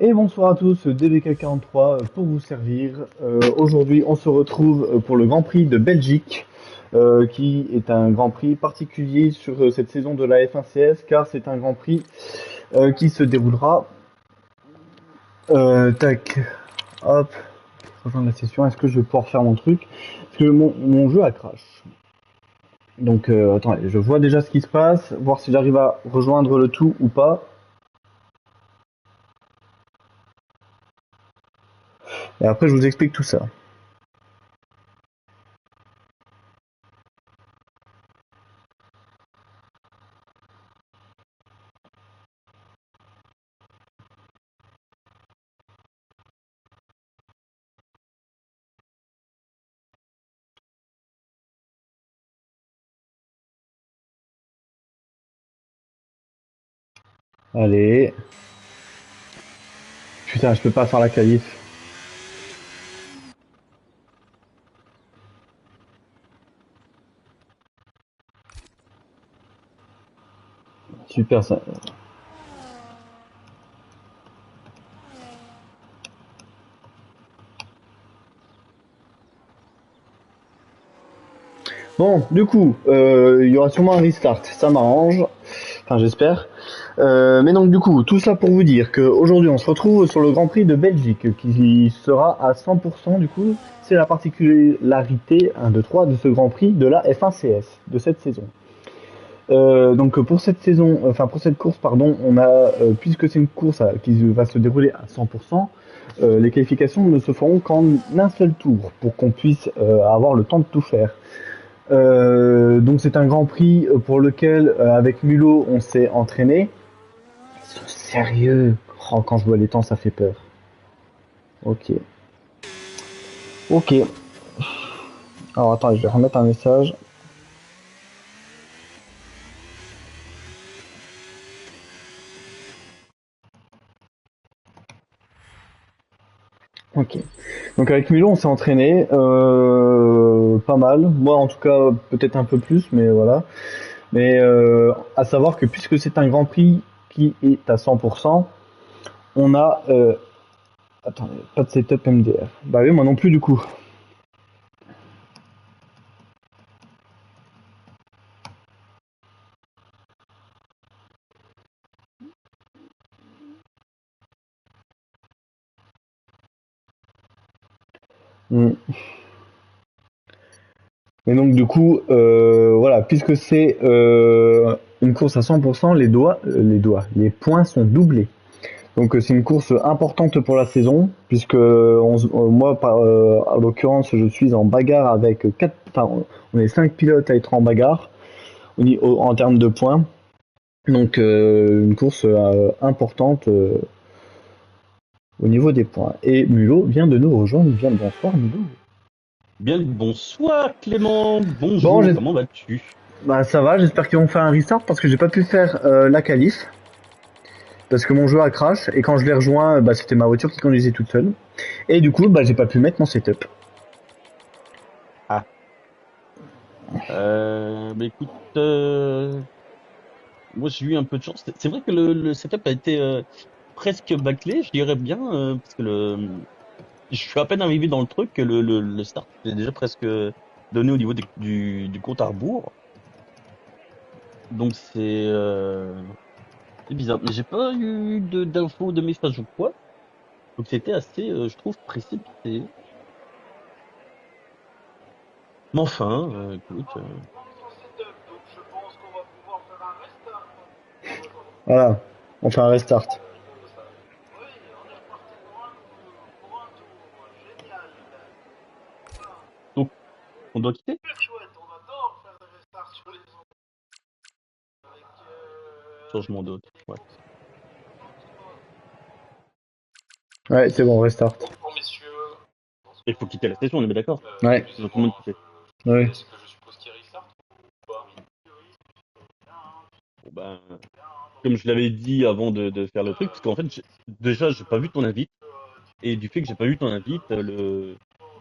Et bonsoir à tous, DBK43 pour vous servir. Aujourd'hui, on se retrouve pour le Grand Prix de Belgique, qui est un Grand Prix particulier sur cette saison de la F1CS, car c'est un Grand Prix qui se déroulera. Tac, hop, rejoindre la session. Est-ce que je vais pouvoir faire mon truc? Parce que mon jeu a crash. Donc, attendez, je vois déjà ce qui se passe, voir si j'arrive à rejoindre le tout ou pas. Et après, je vous explique tout ça. Allez. Putain, je peux pas faire la qualif. Super ça. Bon, du coup, il y aura sûrement un restart. Ça m'arrange. Enfin, j'espère. Mais donc, du coup, tout ça pour vous dire qu'aujourd'hui, on se retrouve sur le Grand Prix de Belgique, qui sera à 100%, du coup. C'est la particularité 1, 2, 3 de ce Grand Prix de la F1CS, de cette saison. Donc pour cette saison, enfin pour cette course, pardon, on a, puisque c'est une course qui va se dérouler à 100%, les qualifications ne se feront qu'en un seul tour pour qu'on puisse avoir le temps de tout faire. Donc c'est un Grand Prix pour lequel, avec Mulot, on s'est entraîné. Ils sont sérieux. Oh, quand je vois les temps, ça fait peur. Ok. Ok. Alors attends, je vais remettre un message. Ok. Donc avec Milo, on s'est entraîné pas mal. Moi, en tout cas, peut-être un peu plus, mais voilà. Mais à savoir que puisque c'est un Grand Prix qui est à 100%, on a... attendez, pas de setup MDR. Bah oui, moi non plus du coup. Mm. Mais donc du coup, voilà, puisque c'est une course à 100%, les points sont doublés. Donc c'est une course importante pour la saison, puisque moi, à l'occurrence, je suis en bagarre avec quatre, enfin, on est 5 pilotes à être en bagarre en termes de points. Donc une course importante au niveau des points. Et Mulot vient de nous rejoindre. Bien le bonsoir Mulot. Bien le bonsoir Clément, Bon, bonjour, comment vas-tu? bah ça va. J'espère qu'ils vont faire un restart parce que j'ai pas pu faire la qualif parce que mon jeu a crash et quand je l'ai rejoint, bah, c'était ma voiture qui conduisait toute seule. Et du coup, bah j'ai pas pu mettre mon setup. Ah, bah écoute, moi j'ai eu un peu de chance. C'est vrai que le setup a été presque bâclé, je dirais bien, parce que je suis à peine arrivé dans le truc que le start est déjà presque donné au niveau du compte à rebours. Donc c'est bizarre, mais j'ai pas eu d'infos, de messages ou quoi. Donc c'était assez, je trouve, précipité. Mais enfin, écoute. Voilà, on fait un restart. Donc, on doit quitter? Changement d'autre. Ouais. Ouais, c'est bon, restart. Il faut quitter la station, on est bien d'accord. Ouais, Ils ont tout le monde quitté. ouais. Bon, ben, comme je l'avais dit avant de faire le truc, parce qu'en fait, déjà, j'ai pas vu ton invite. Et du fait que j'ai pas vu ton invite,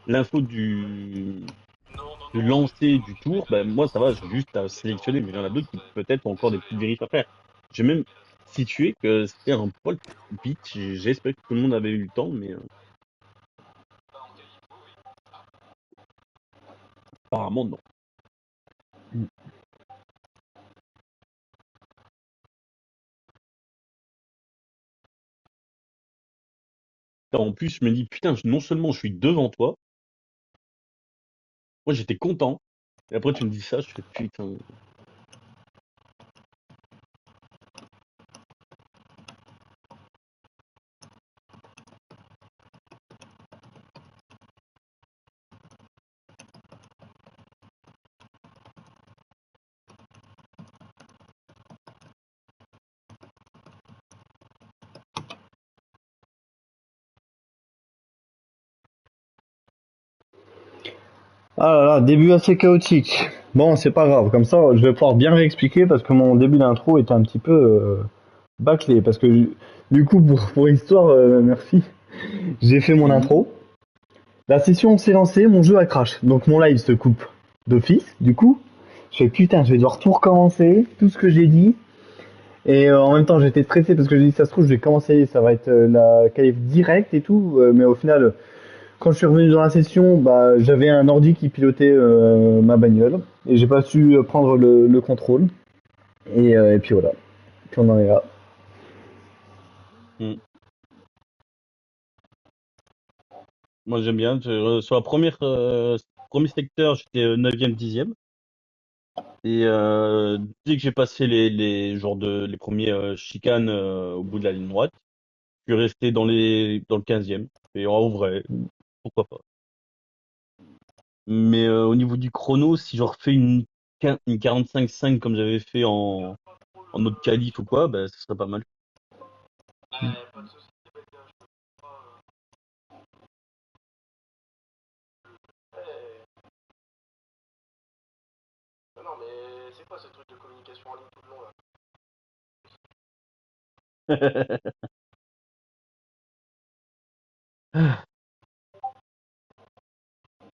l'info du lancer du tour, ben, moi, ça va, j'ai juste à sélectionner. Mais il y en a d'autres qui peut-être ont encore des petites vérifs à faire. J'ai même situé que c'était un poil vite. J'espère que tout le monde avait eu le temps, mais apparemment non. En plus, je me dis, putain, non seulement je suis devant toi, moi j'étais content, et après tu me dis ça, je fais putain. Ah là là, début assez chaotique. Bon, c'est pas grave, comme ça je vais pouvoir bien réexpliquer parce que mon début d'intro était un petit peu bâclé. Parce que du coup, pour histoire, merci, j'ai fait mon Mhm. intro. La session s'est lancée, mon jeu a crash. Donc mon live se coupe d'office, du coup. Je fais putain, je vais devoir tout recommencer, tout ce que j'ai dit. Et en même temps, j'étais stressé parce que j'ai dit, ça se trouve, je vais commencer, ça va être la qualif directe et tout. Mais au final, quand je suis revenu dans la session, bah, j'avais un ordi qui pilotait ma bagnole. Et j'ai pas su prendre le contrôle. Et puis voilà. Puis on en est là. Mhm. Moi j'aime bien. Sur la premier secteur, j'étais 9e, 10e. Et dès que j'ai passé les premiers chicanes au bout de la ligne droite, je suis resté dans le 15e. Et en vrai, pourquoi pas. Mais au niveau du chrono, si je refais une 45-5 comme j'avais fait en autre qualif ou quoi, bah, ce serait pas mal.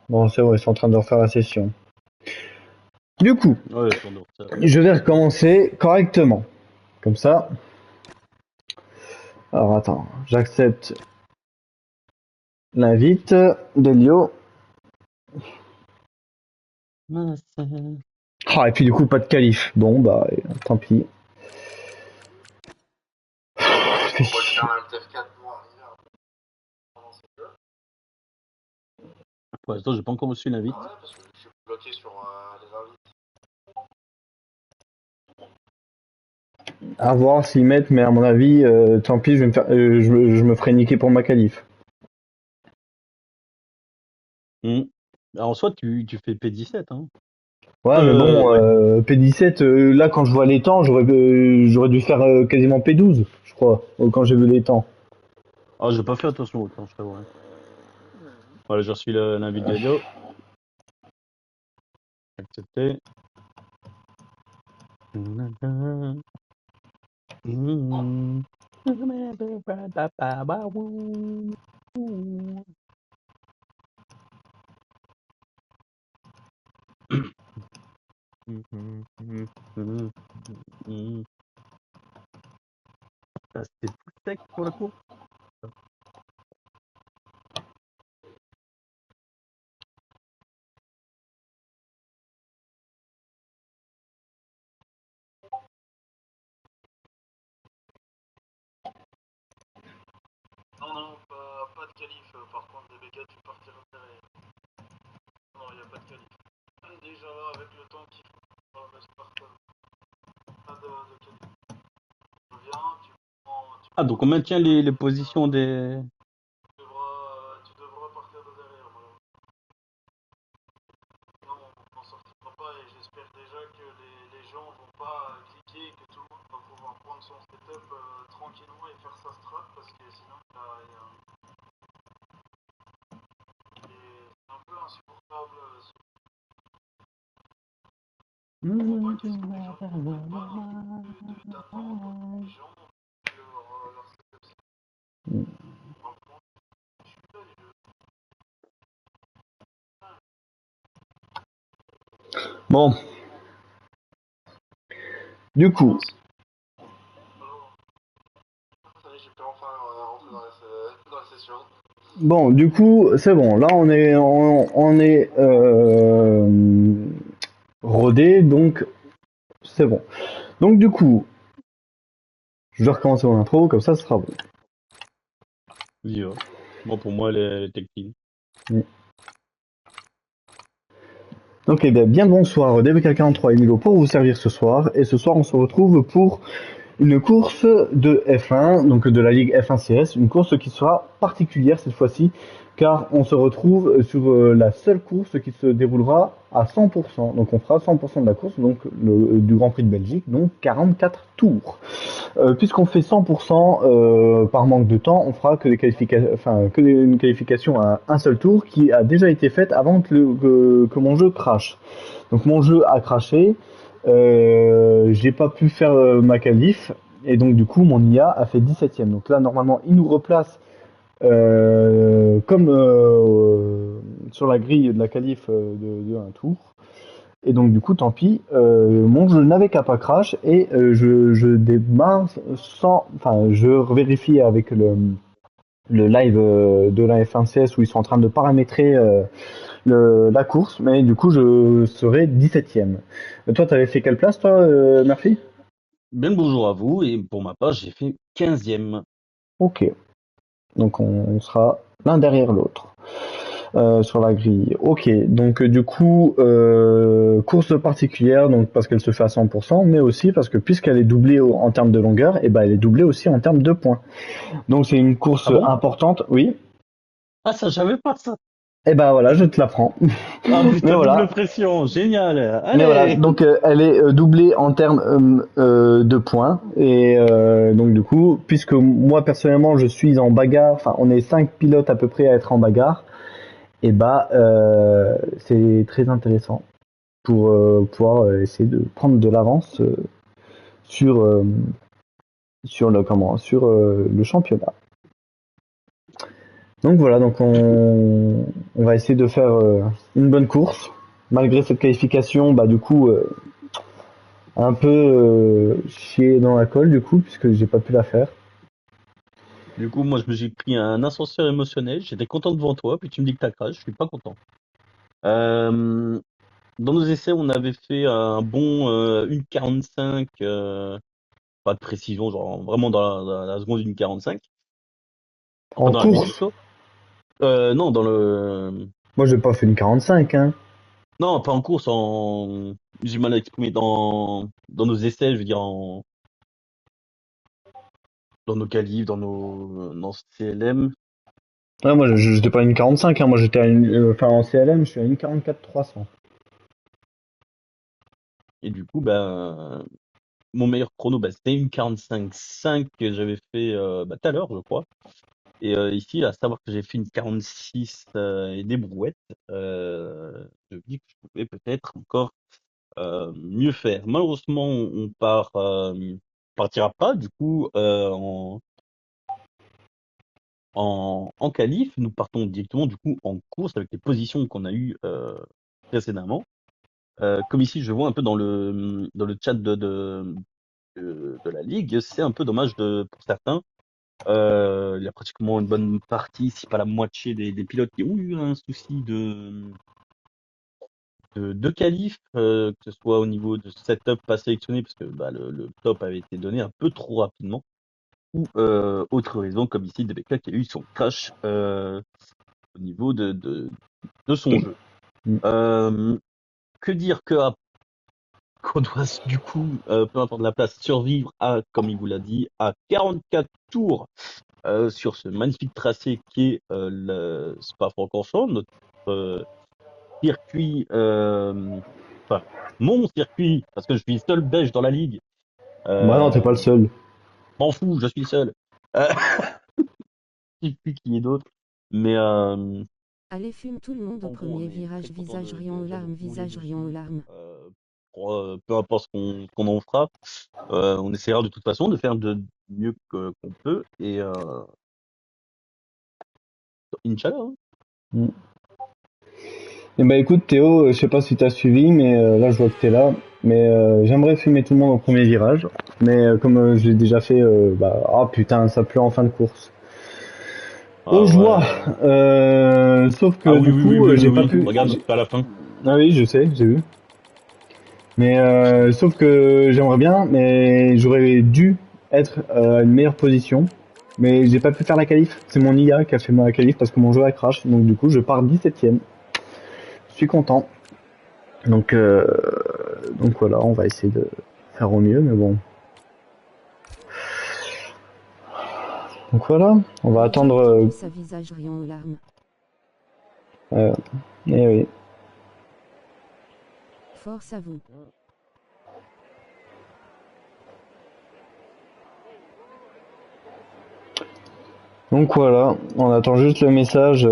Bon, c'est bon, ils sont en train de refaire la session. Du coup, Ouais, attends, donc ça. je vais recommencer correctement. Comme ça. Alors attends, j'accepte l'invite d'Elio. Ah, et puis du coup, pas de qualif. Bon, bah, tant pis. Fait chier. Pour l'instant, j'ai pas encore reçu l'invite. À voir s'ils mettent, mais à mon avis, tant pis, je vais me faire, je me ferai niquer pour ma qualif. Hmm. En soi, tu fais P17, hein. Ouais, mais bon, Ouais. P17, là, quand je vois les temps, j'aurais dû faire quasiment P12, je crois, quand j'ai vu les temps. Ah, j'ai pas fait attention au temps, je t'avoue. Voilà, j'ai reçu l'invite d'Elio. Accepté. Ah, c'était full sec pour le coup. Ah, donc on maintient les positions des. Bon, du coup, Bon, du coup, c'est bon. Là, on est rodé, donc c'est bon. Donc, du coup, je vais recommencer mon intro, comme ça, ce sera bon. Vas-y, va. Moi, pour moi, les tech team. Donc, eh bien, bonsoir, DBK43 et Milo pour vous servir ce soir. Et ce soir, on se retrouve pour une course de F1, donc de la Ligue F1 CS, une course qui sera particulière cette fois-ci, car on se retrouve sur la seule course qui se déroulera à 100%. Donc on fera 100% de la course, donc du Grand Prix de Belgique, donc 44 tours. Puisqu'on fait 100% par manque de temps, on fera que des qualifications, enfin que une qualification à un seul tour qui a déjà été faite avant que mon jeu crache. Donc mon jeu a craché. J'ai pas pu faire ma qualif et donc du coup mon IA a fait 17ème. Donc là normalement il nous replace comme sur la grille de la qualif de un tour. Et donc du coup tant pis, mon jeu n'avait qu'à pas crash et je démarre sans, enfin je vérifie avec le live de la F1CS où ils sont en train de paramétrer la course, mais du coup je serai 17ème. Toi t'avais fait quelle place toi Murphy? Bien le bonjour à vous, et pour ma part, j'ai fait 15e. Ok, donc on sera l'un derrière l'autre sur la grille. Ok, donc du coup course particulière, donc parce qu'elle se fait à 100%, mais aussi parce que puisqu'elle est doublée en termes de longueur, et ben elle est doublée aussi en termes de points. Donc c'est une course Ah bon? importante, oui. Ah, ça, j'avais pas ça. Et ben voilà, je te l'apprends. Ah Mais putain, double voilà, pression, génial. mais voilà, Allez! donc elle est doublée en termes de points et donc du coup, puisque moi personnellement je suis en bagarre, enfin on est 5 pilotes à peu près à être en bagarre, et bah c'est très intéressant pour pouvoir essayer de prendre de l'avance sur sur le championnat. Donc voilà, donc on va essayer de faire une bonne course malgré cette qualification, bah du coup un peu chier dans la colle du coup puisque j'ai pas pu la faire. Du coup, moi, je me suis pris un ascenseur émotionnel. J'étais content devant toi, puis tu me dis que t'as crash. Je suis pas content. Euh, Dans nos essais, on avait fait un bon 1,45, pas de précision, genre vraiment dans la seconde 1,45. Pas En dans la minute, course, quoi. Non, dans le. moi j'ai pas fait une 45 hein. Non, pas en course, en. J'ai mal à exprimer. Dans nos essais, je veux dire, dans nos qualifs, dans CLM. Ouais, moi j'étais pas à une 45 hein, moi j'étais à une enfin en CLM, je suis à une 44 300. Et du coup, ben, mon meilleur chrono, bah, c'était une 45,5 que j'avais fait bah, tout à l'heure, je crois. Et ici, à savoir que j'ai fait une 46 et des brouettes, je me dis que je pouvais peut-être encore mieux faire. Malheureusement, partira pas du coup en qualif. Nous partons directement du coup en course avec les positions qu'on a eues précédemment. Comme ici, je vois un peu dans le chat de la ligue, c'est un peu dommage pour certains. Il y a pratiquement une bonne partie, si pas la moitié des pilotes qui ont eu un souci de qualif, que ce soit au niveau de setup pas sélectionné, parce que bah, le top avait été donné un peu trop rapidement, ou autre raison, comme ici, DBK qui a eu son crash au niveau de son jeu. Mm. Euh, que dire qu'on doit du coup, peu importe la place, survivre à, comme il vous l'a dit, à 44 tours sur ce magnifique tracé qui est le Spa-Francorchamps, notre euh, circuit, enfin mon circuit, parce que je suis le seul Belge dans la ligue. Bah non, t'es pas Euh, le seul. M'en fous, je suis le seul. Euh, je sais plus qui est d'autre, mais Allez fume tout le monde au en gros, on premier est très virage, content visage riant de aux déjà de larmes, rouler visage riant aux dessus. larmes. Peu importe ce qu'on en fera, on essaiera de toute façon de faire de mieux qu'on peut et Inch'Allah, hein. Mm. Et bah écoute Théo, je sais pas si t'as suivi, mais là je vois que t'es là. Mais j'aimerais fumer tout le monde au premier virage. Mais comme je l'ai déjà fait, ah putain, ça pleut en fin de course. Ah Aux joie. ouais. Sauf Ah que oui, du oui, oui, coup, oui, oui, j'ai pas oui. pu. Regarde, c'est à la fin. Ah oui, je sais, j'ai vu. Mais sauf que j'aimerais bien, mais j'aurais dû être à une meilleure position. Mais j'ai pas pu faire la qualif. C'est mon IA qui a fait ma qualif parce que mon jeu a crash. Donc du coup, je pars 17ème. Je suis content. Donc voilà, on va essayer de faire au mieux, mais bon. Donc voilà, on va attendre. Sa visage riant aux larmes. Euh, eh oui. Force à vous. Donc voilà, on attend juste le message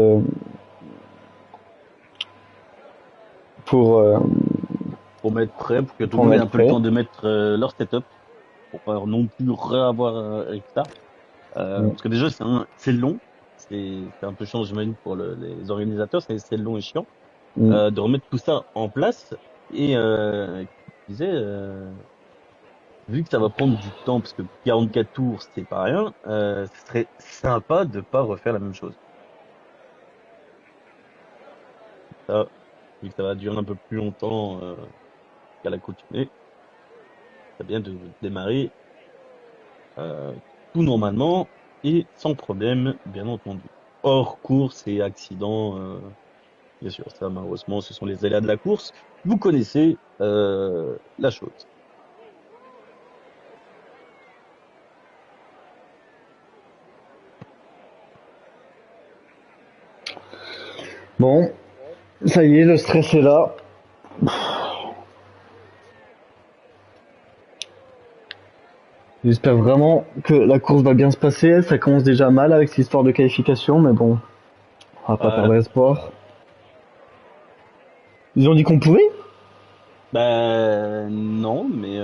pour Pour mettre prêt, pour que tout le pour monde ait mettre un peu le prêt. temps de mettre leur setup. Pour pas non plus réavoir restart. Mm. Parce que déjà, c'est long. C'est un peu chiant, j'imagine, pour les organisateurs. C'est long et chiant. Mm. De remettre tout ça en place. Et comme je disais, vu que ça va prendre du temps, parce que 44 tours, c'est pas rien, ce serait sympa de pas refaire la même chose. Ça, vu que ça va durer un peu plus longtemps qu'à l'accoutumée, c'est bien de démarrer euh, tout normalement et sans problème, bien entendu. Hors course et accident, bien sûr, ça malheureusement, ce sont les aléas de la course. Vous connaissez la chose. Bon, ça y est, le stress est là. J'espère vraiment que la course va bien se passer. Ça commence déjà mal avec cette histoire de qualification, mais bon, on va pas Euh, perdre espoir. Ils ont dit qu'on pouvait? ben non, mais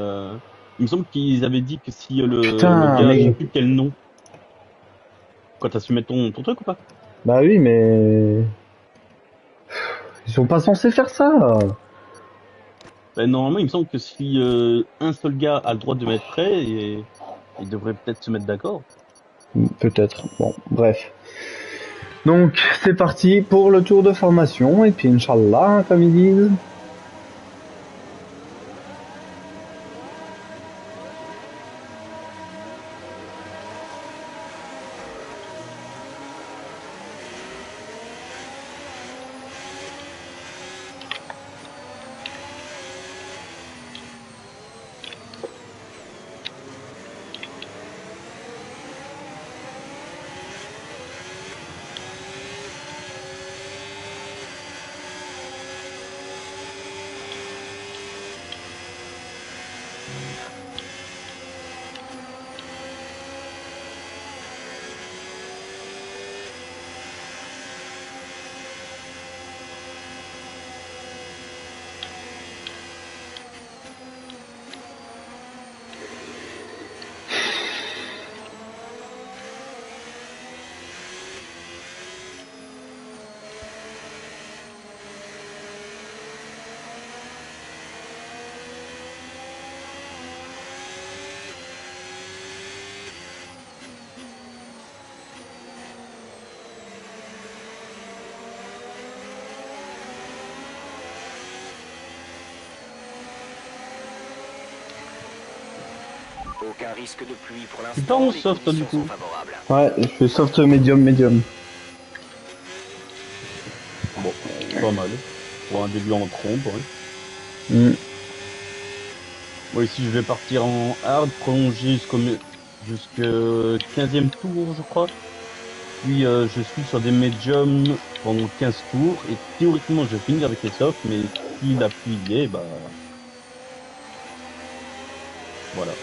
il me semble qu'ils avaient dit que si le Putain, gars, je sais mais... plus quel nom, quoi, t'as su mettre ton truc ou pas? Bah oui, mais... Ils sont pas censés faire ça. Ben normalement, il me semble que si un seul gars a le droit de mettre prêt, et il devrait peut-être se mettre d'accord. Peut-être. Bon, bref. Donc, c'est parti pour le tour de formation, et puis Inch'Allah, comme ils disent. Aucun risque de pluie pour Tu pars en l'instant, les soft, toi, du conditions sont coup. favorables. Ouais, je fais soft médium médium. Bon, pas mal. Pour un début en trompe, ouais. Mm. Moi ici, je vais partir en hard, prolonger jusqu'au 15e tour, je crois. Puis je suis sur des médiums pendant 15 tours. Et théoriquement, je vais finir avec les softs, mais si la pluie y est, bah voilà.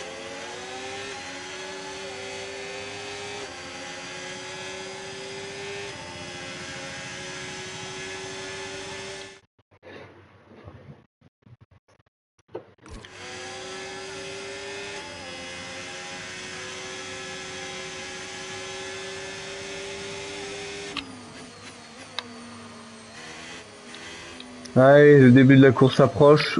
Allez, le début de la course approche.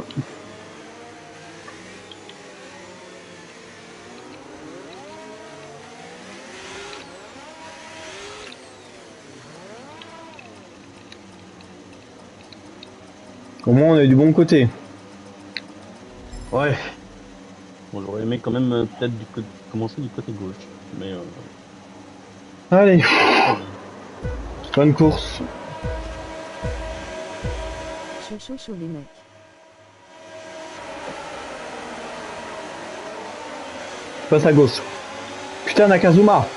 Au moins on est du bon côté. Ouais. Bon, j'aurais aimé quand même peut-être commencer du côté gauche. Mais Allez, pas grave. bonne course. Chaud chaud chaud les mecs. Je passe à gauche. Putain, Nakazuma.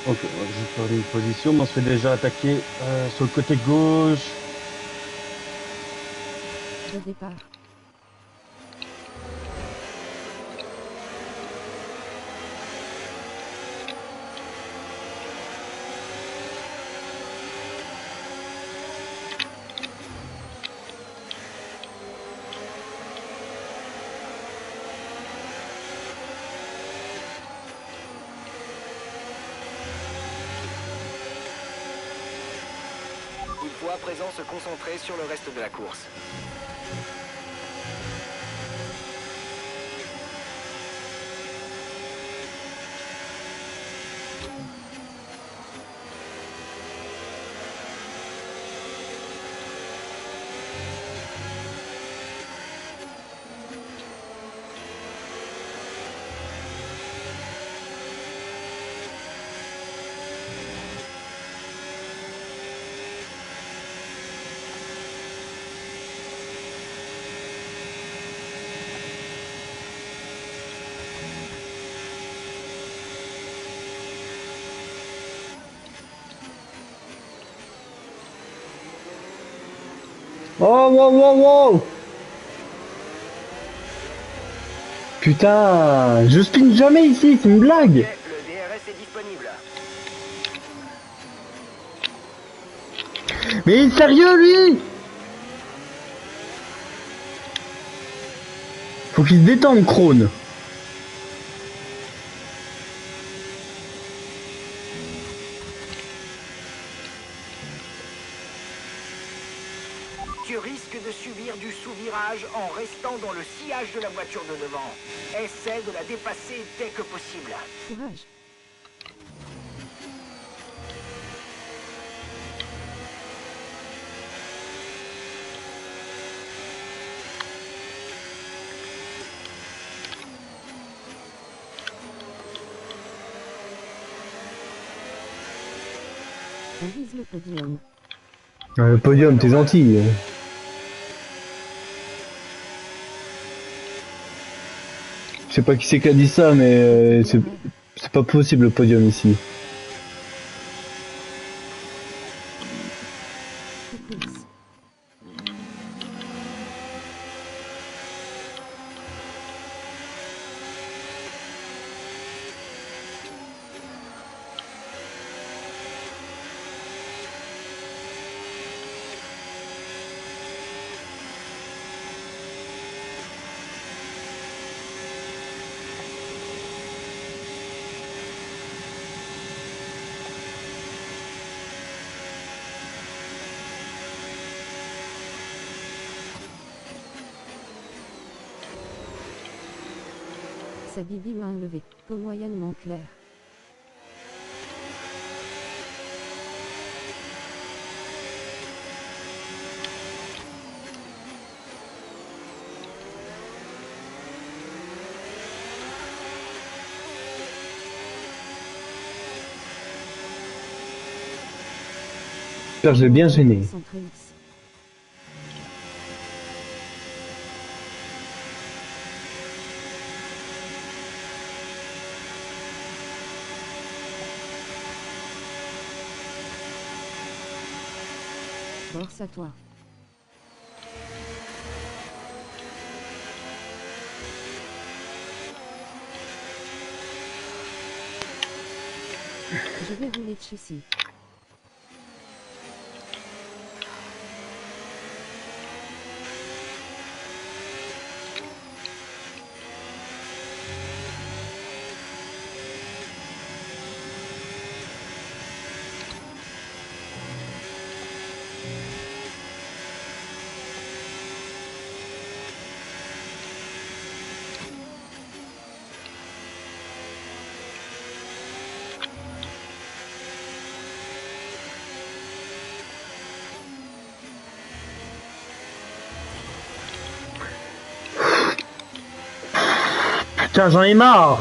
Ok, on va juste parler une position, mais on se fait déjà attaquer sur le côté gauche. De départ. Il faut à présent se concentrer sur le reste de la course. Oh, wow, wow, wow. Putain, je spin jamais ici, c'est une blague. Ok, le DRS est disponible. Mais il est sérieux, lui? Faut qu'il se détende, Krone. Tu risques de subir du sous-virage en restant dans le sillage de la voiture de devant. Essaie de la dépasser dès que possible. Courage. On vise le podium. Le podium, t'es gentil. Je sais pas qui c'est qui a dit ça, mais c'est pas possible le podium ici. Course. C'est Bibi ou un levé. Moyennement clair. J'espère que je l'ai bien gêné. Centre X. Force à toi. Je vais rouler de châssis. Putain, j'en ai marre.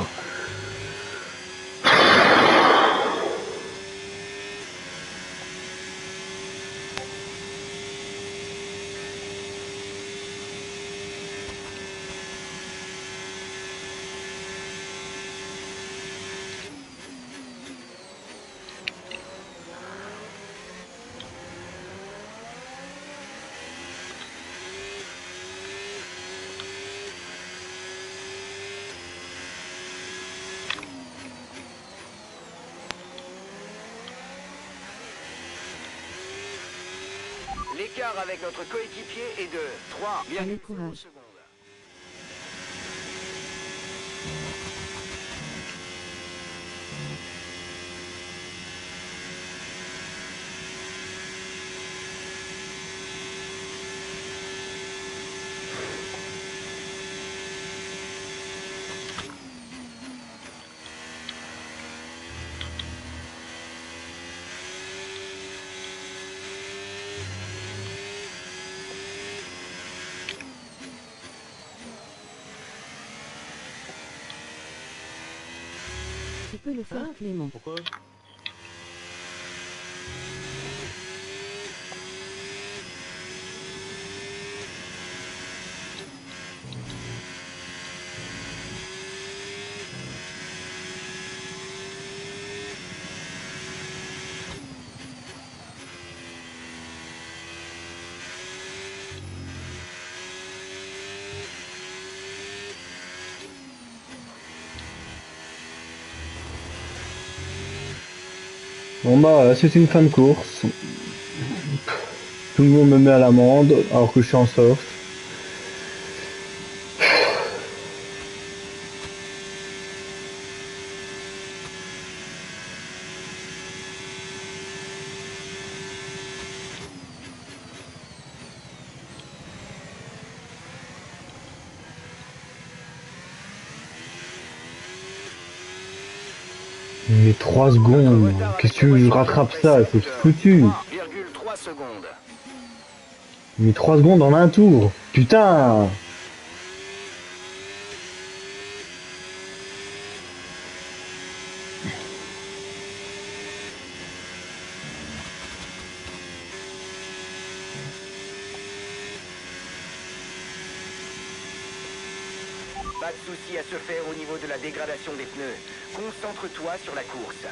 L'écart avec notre coéquipier est de 3,0 Allez, courage. secondes. Tu peux le faire, Hein Clément. Pourquoi? Bon bah, c'est une fin de course. Tout le monde me met à l'amende alors que je suis en soft. Mais 3 secondes, qu'est-ce que tu veux que je rattrape ça, c'est foutu. 3,3 secondes. Mais 3 secondes en un tour, putain. Pas de souci à se faire au niveau de la dégradation des pneus. Concentre-toi sur la course.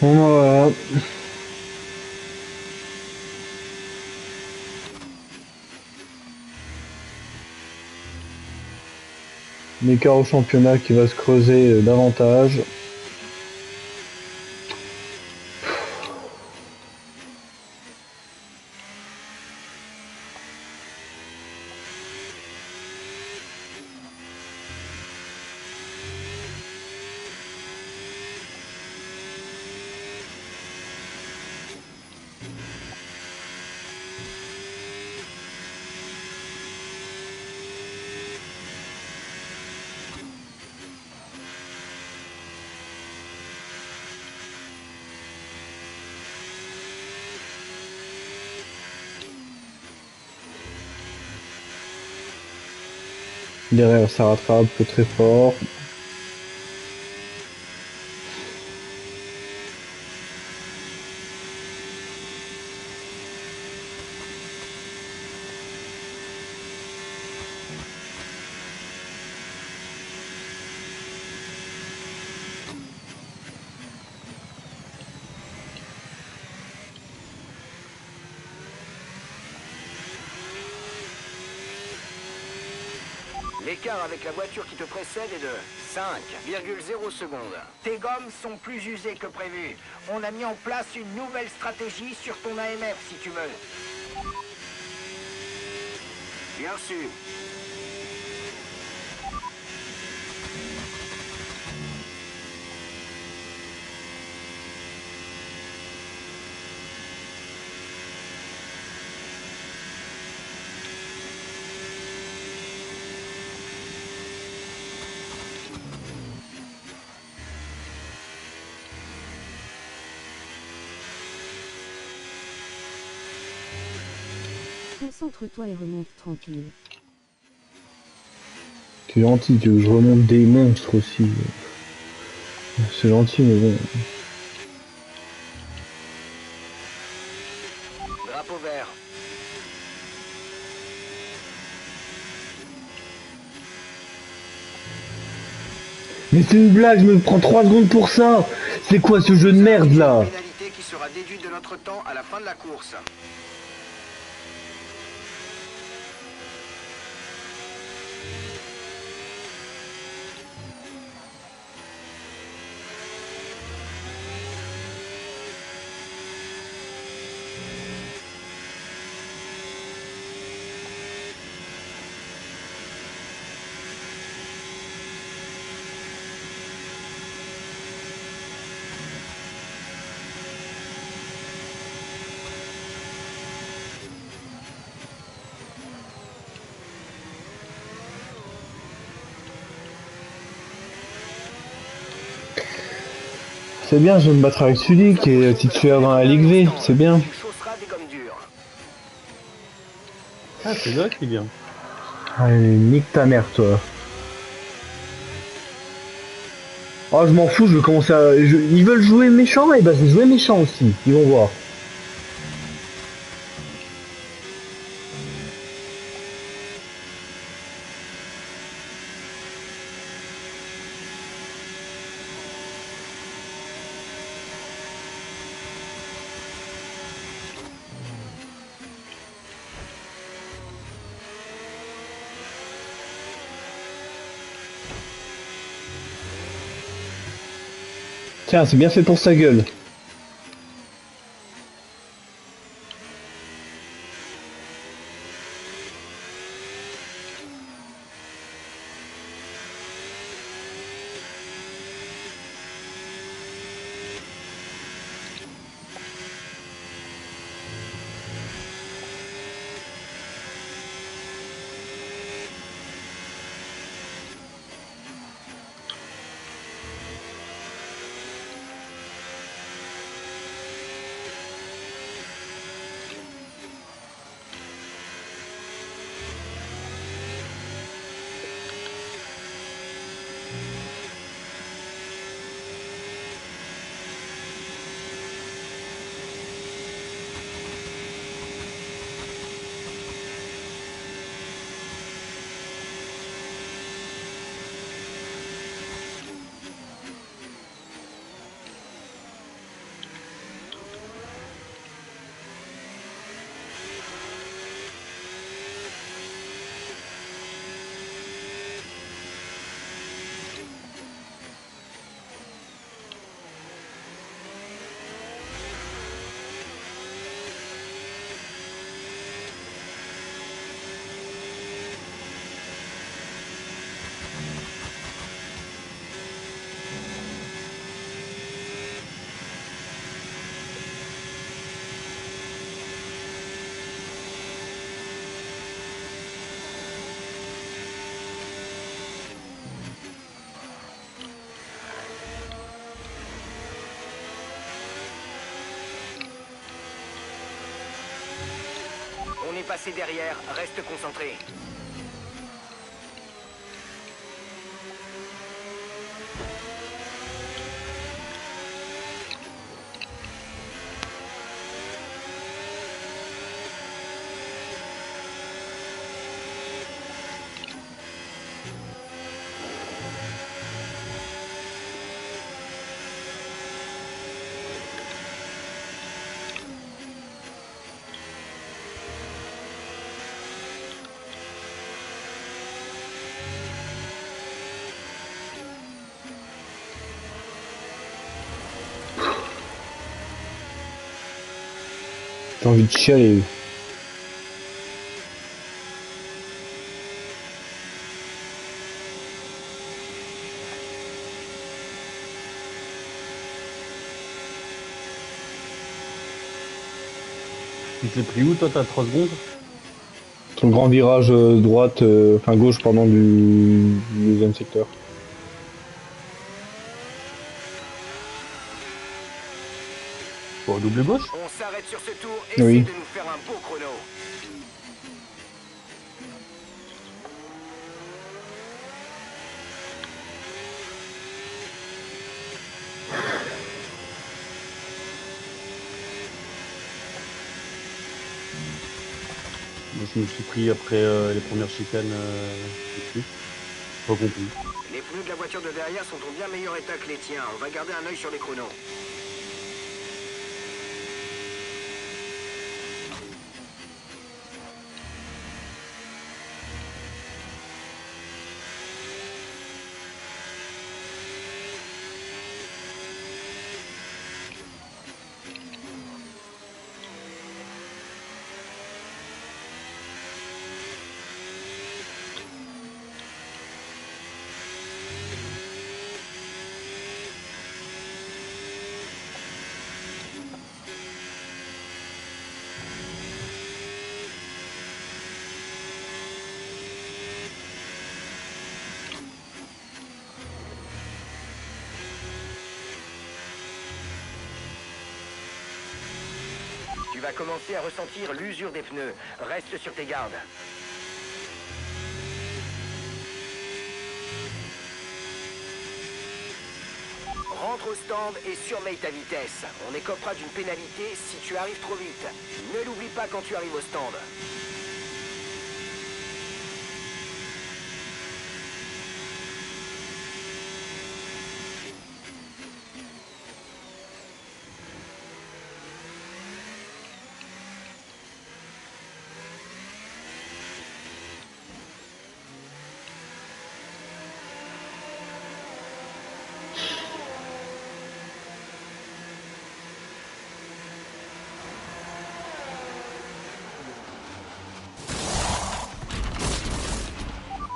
Bon bah voilà. L'écart au championnat qui va se creuser davantage. Derrière, ça rattrape très fort. L'écart avec la voiture qui te précède est de 5,0 secondes. Tes gommes sont plus usées que prévu. On a mis en place une nouvelle stratégie sur ton AMF si tu veux. Bien sûr. Concentre-toi et remonte tranquille. C'est gentil, tu veux que je remonte des monstres aussi. C'est gentil, mais bon. Drapeau vert. Mais c'est une blague, je me prends 3 secondes pour ça. C'est quoi ce jeu de merde là? Une pénalité qui sera déduite de notre temps à la fin de la course. C'est bien, je vais me battre avec Sully qui est titulaire dans la Ligue V, c'est bien. Tu chausseras des gommes dures. Ah, c'est vrai qu'il vient. Allez, nique ta mère toi. Oh, je m'en fous, je vais commencer à... Ils veulent jouer méchant, et bah je vais jouer méchant aussi, ils vont voir. Tiens, c'est bien fait pour sa gueule. On est passé derrière, reste concentré. J'ai envie de chialer. Tu te l'es pris où, toi, t'as 3 secondes? Sur le grand virage droite, enfin gauche, pardon, du deuxième secteur. Bon, double gauche? On s'arrête sur ce tour, essaie Oui. de nous faire un beau chrono. Moi, je me suis pris après les premières chicanes dessus. Pas compris. Les pneus de la voiture de derrière sont en bien meilleur état que les tiens. On va garder un œil sur les chronos. Tu vas commencer à ressentir l'usure des pneus. Reste sur tes gardes. Rentre au stand et surveille ta vitesse. On écopera d'une pénalité si tu arrives trop vite. Ne l'oublie pas quand tu arrives au stand.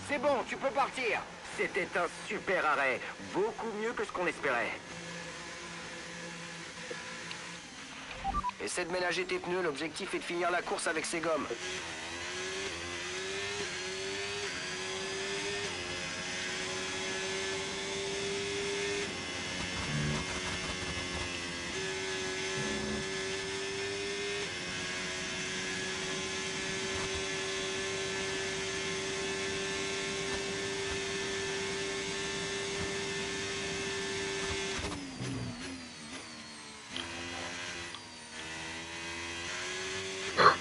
C'est bon, tu peux partir. C'était un super arrêt. Beaucoup mieux que ce qu'on espérait. Essaie de ménager tes pneus. L'objectif est de finir la course avec ces gommes.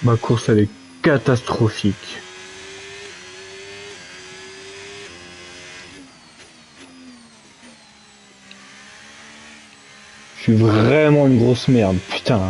Ma course, elle est catastrophique. Je suis vraiment une grosse merde, putain.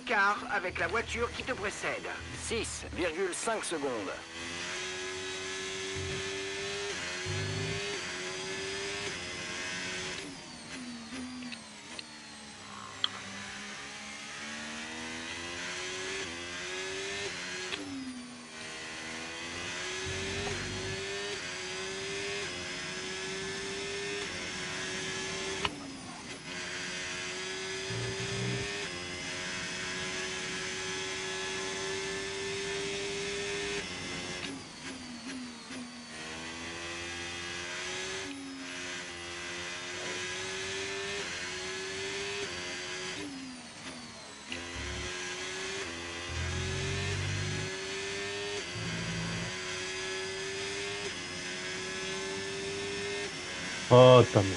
quart avec la voiture qui te précède. 6,5 secondes. Oh, ta mère.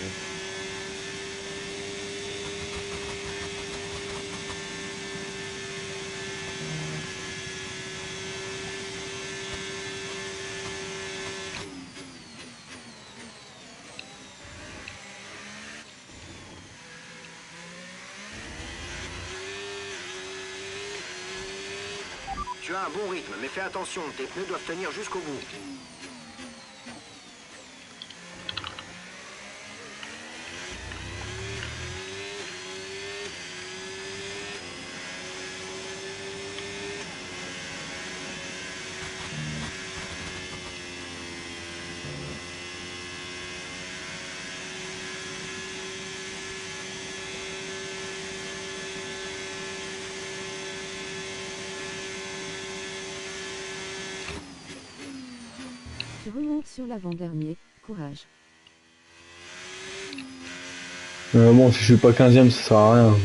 Tu as un bon rythme, mais fais attention, tes pneus doivent tenir jusqu'au bout. Tu remontes sur l'avant-dernier, courage. Bon, si je suis pas 15ème, ça sert à rien.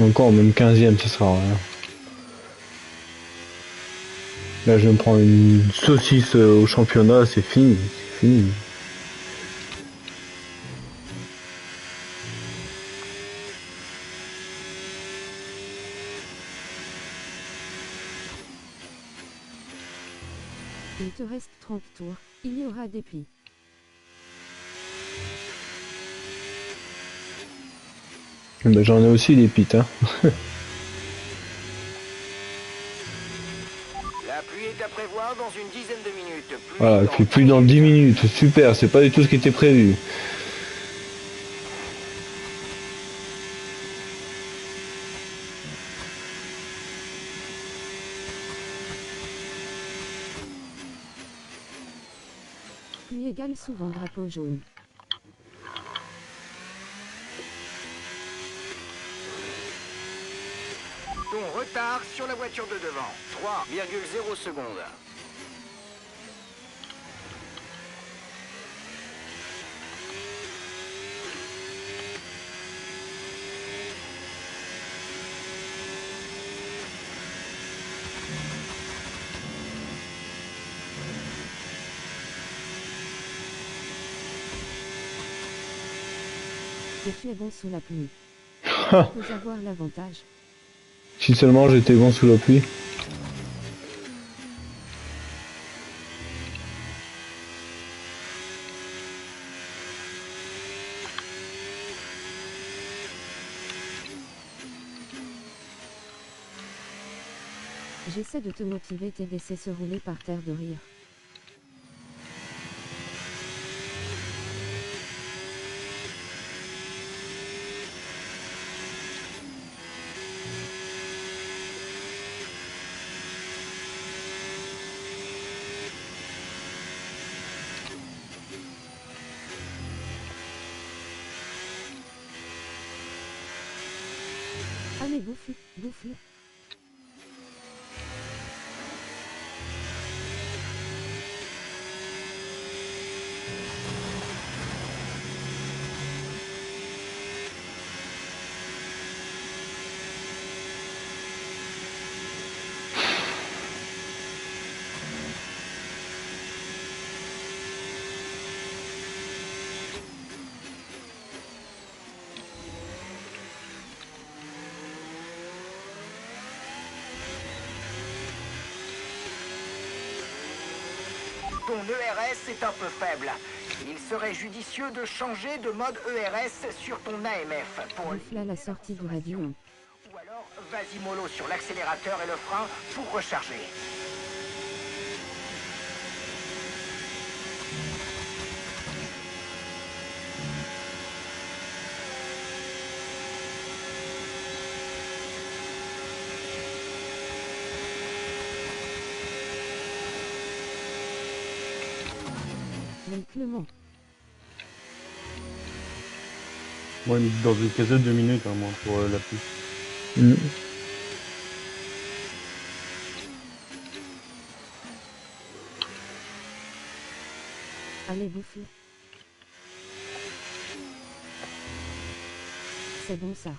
Encore, même 15ème, ça sert à rien. Là, je vais me prendre une saucisse au championnat, c'est fini. C'est fini. Il te reste 30 tours, il y aura des plis. Ben, j'en ai aussi des pites, hein. La pluie est à prévoir dans une dizaine de minutes. Pluie Voilà, et dans puis plus dans 10 minutes, super, c'est pas du tout ce qui était prévu. Pluie égale souvent drapeau jaune. Ton retard sur la voiture de devant. 3,0 secondes. Et tu es bon sous la pluie. Tu peux avoir l'avantage. Si seulement j'étais bon sous la pluie. J'essaie de te motiver, tes laisser se rouler par terre de rire. Allez, bouffe, bouffe. Ton ERS est un peu faible. Il serait judicieux de changer de mode ERS sur ton AMF pour... Bouffe à la sortie du radion. Ou alors, vas-y mollo sur l'accélérateur et le frein pour recharger. Clément. Moi, dans une quinzaine de minutes, hein, moi, pour la pluie. Mm. Allez bouffe. C'est bon ça.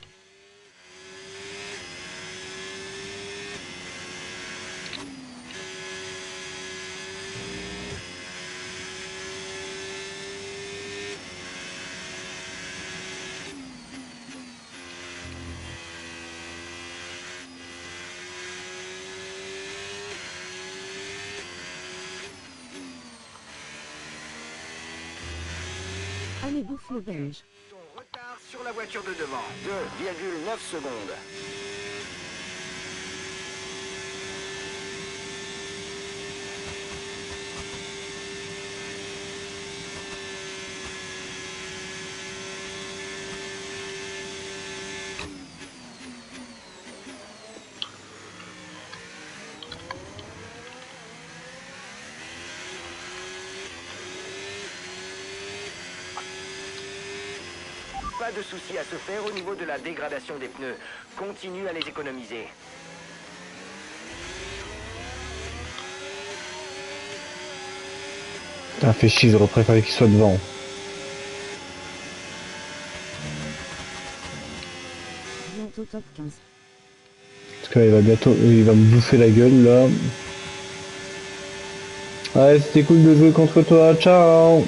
Allez bouffe le belge. Ton retard sur la voiture de devant, 2,9 secondes. Pas de souci à se faire au niveau de la dégradation des pneus. Continue à les économiser. Putain, fait chier, j'aurais préféré qu'il soit devant. Bientôt top 15. Parce qu'il va bientôt, il va me bouffer la gueule là. Ouais, c'était cool de jouer contre toi, ciao.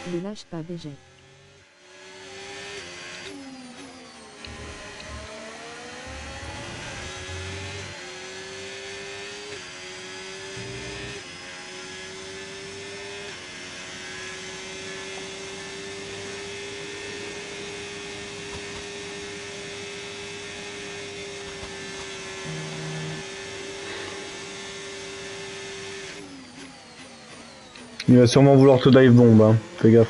Ne lâche pas BG. Il va sûrement vouloir te dive bomb, hein. Fais gaffe.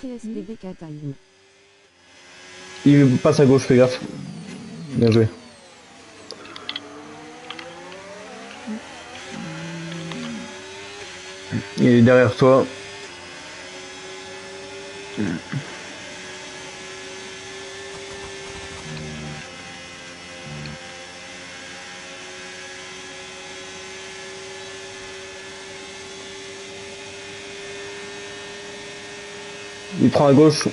TSDBK time. Il passe à gauche, fais gaffe. Bien joué. Il est derrière toi. Il prend à gauche.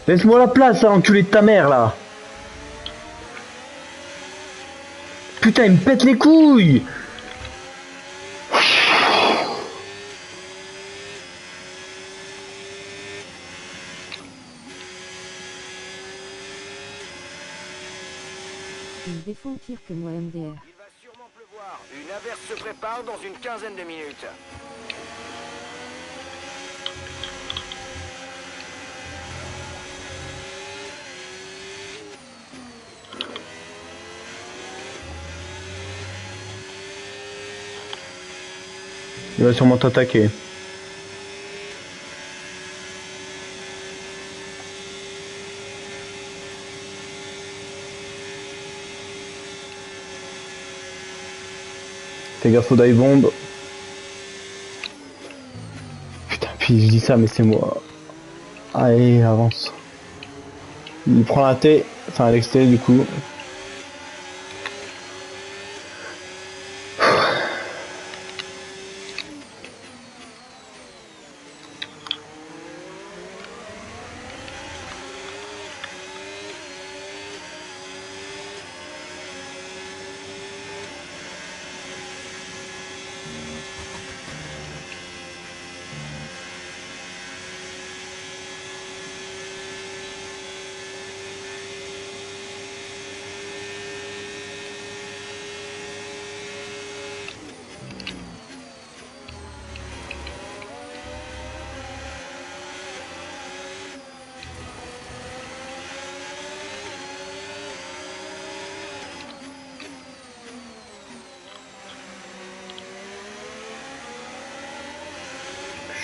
Laisse-moi la place, hein, enculé de ta mère, là. Putain, il me pète les couilles. Ils défont pire que moi MDR. Il va sûrement pleuvoir. Une averse se prépare dans une quinzaine de minutes. Il va sûrement t'attaquer. Fais gaffe aux dive bombes. Putain, puis je dis ça, mais c'est moi. Allez, avance. Il prend la T, enfin l'exté du coup.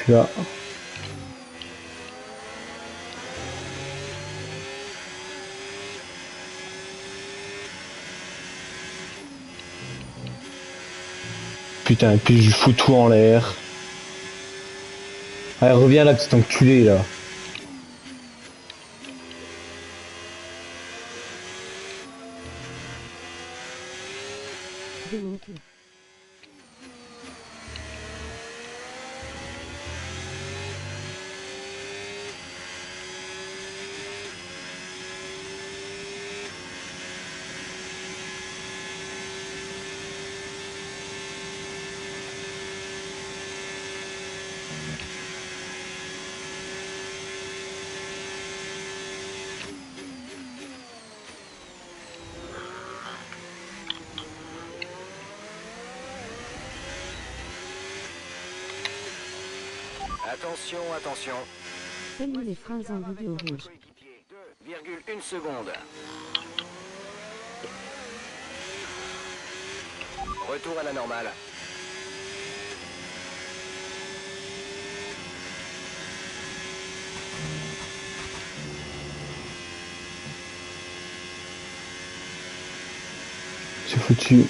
Je suis là. Putain, et puis je fous tout en l'air. Allez, reviens là, petit enculé là. Démonté. Attention, attention. Salut les phrases en vidéo rouge. 2,1 seconde. Retour à la normale. C'est foutu.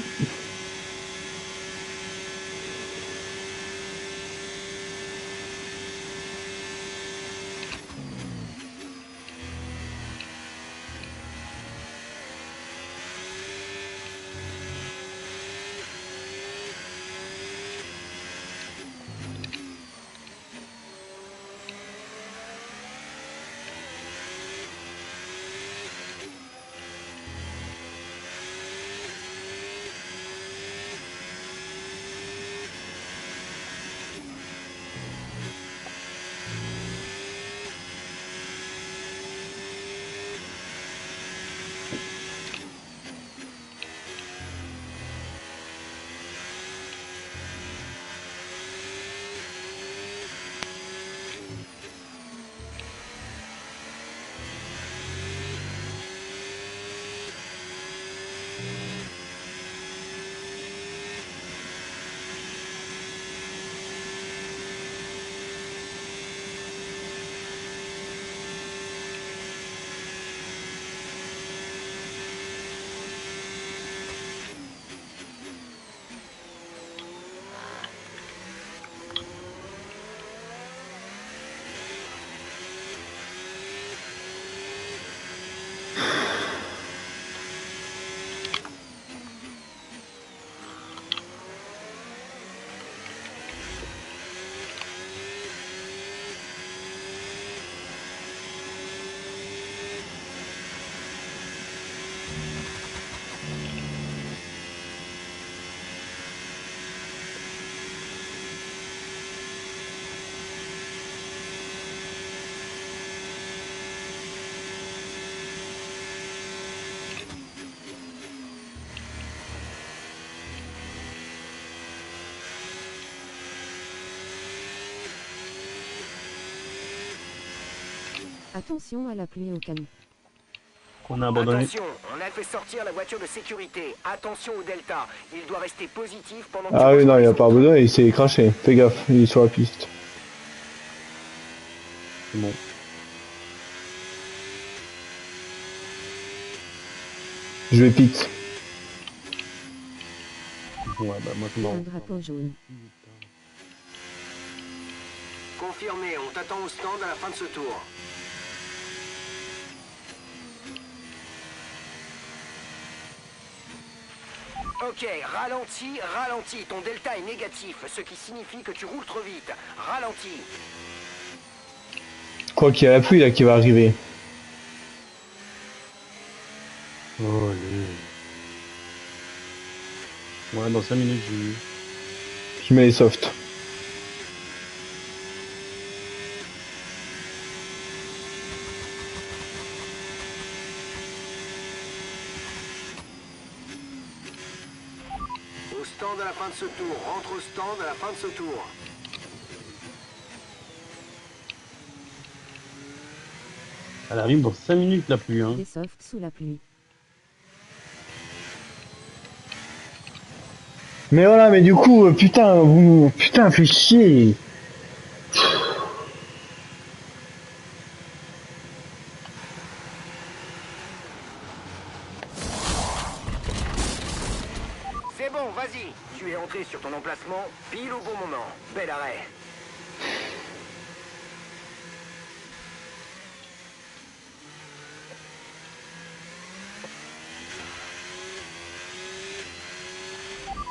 Attention à la pluie au calme. On a abandonné. Attention, on a fait sortir la voiture de sécurité. Attention au Delta. Il doit rester positif pendant que Ah tu oui, non, rejoins il les a pas autres. abandonné, il s'est craché. Fais gaffe, il est sur la piste. C'est bon. Je vais pit. Ouais, bah moi c'est Un marrant. drapeau jaune. Confirmé, on t'attend au stand à la fin de ce tour. Ok, ralentis, ralentis. Ton delta est négatif, ce qui signifie que tu roules trop vite. Ralentis. Quoi qu'il y a la pluie là qui va arriver. Oh, allez. Ouais, dans 5 minutes, j'ai eu. Je mets les softs. Au stand à la fin de ce tour. Rentre au stand à la fin de ce tour. Elle arrive dans 5 minutes la pluie, hein. Des softs sous la pluie. Mais voilà, mais du coup, putain, putain, fait chier. C'est bon, vas-y. Tu es entré sur ton emplacement pile au bon moment. Bel arrêt.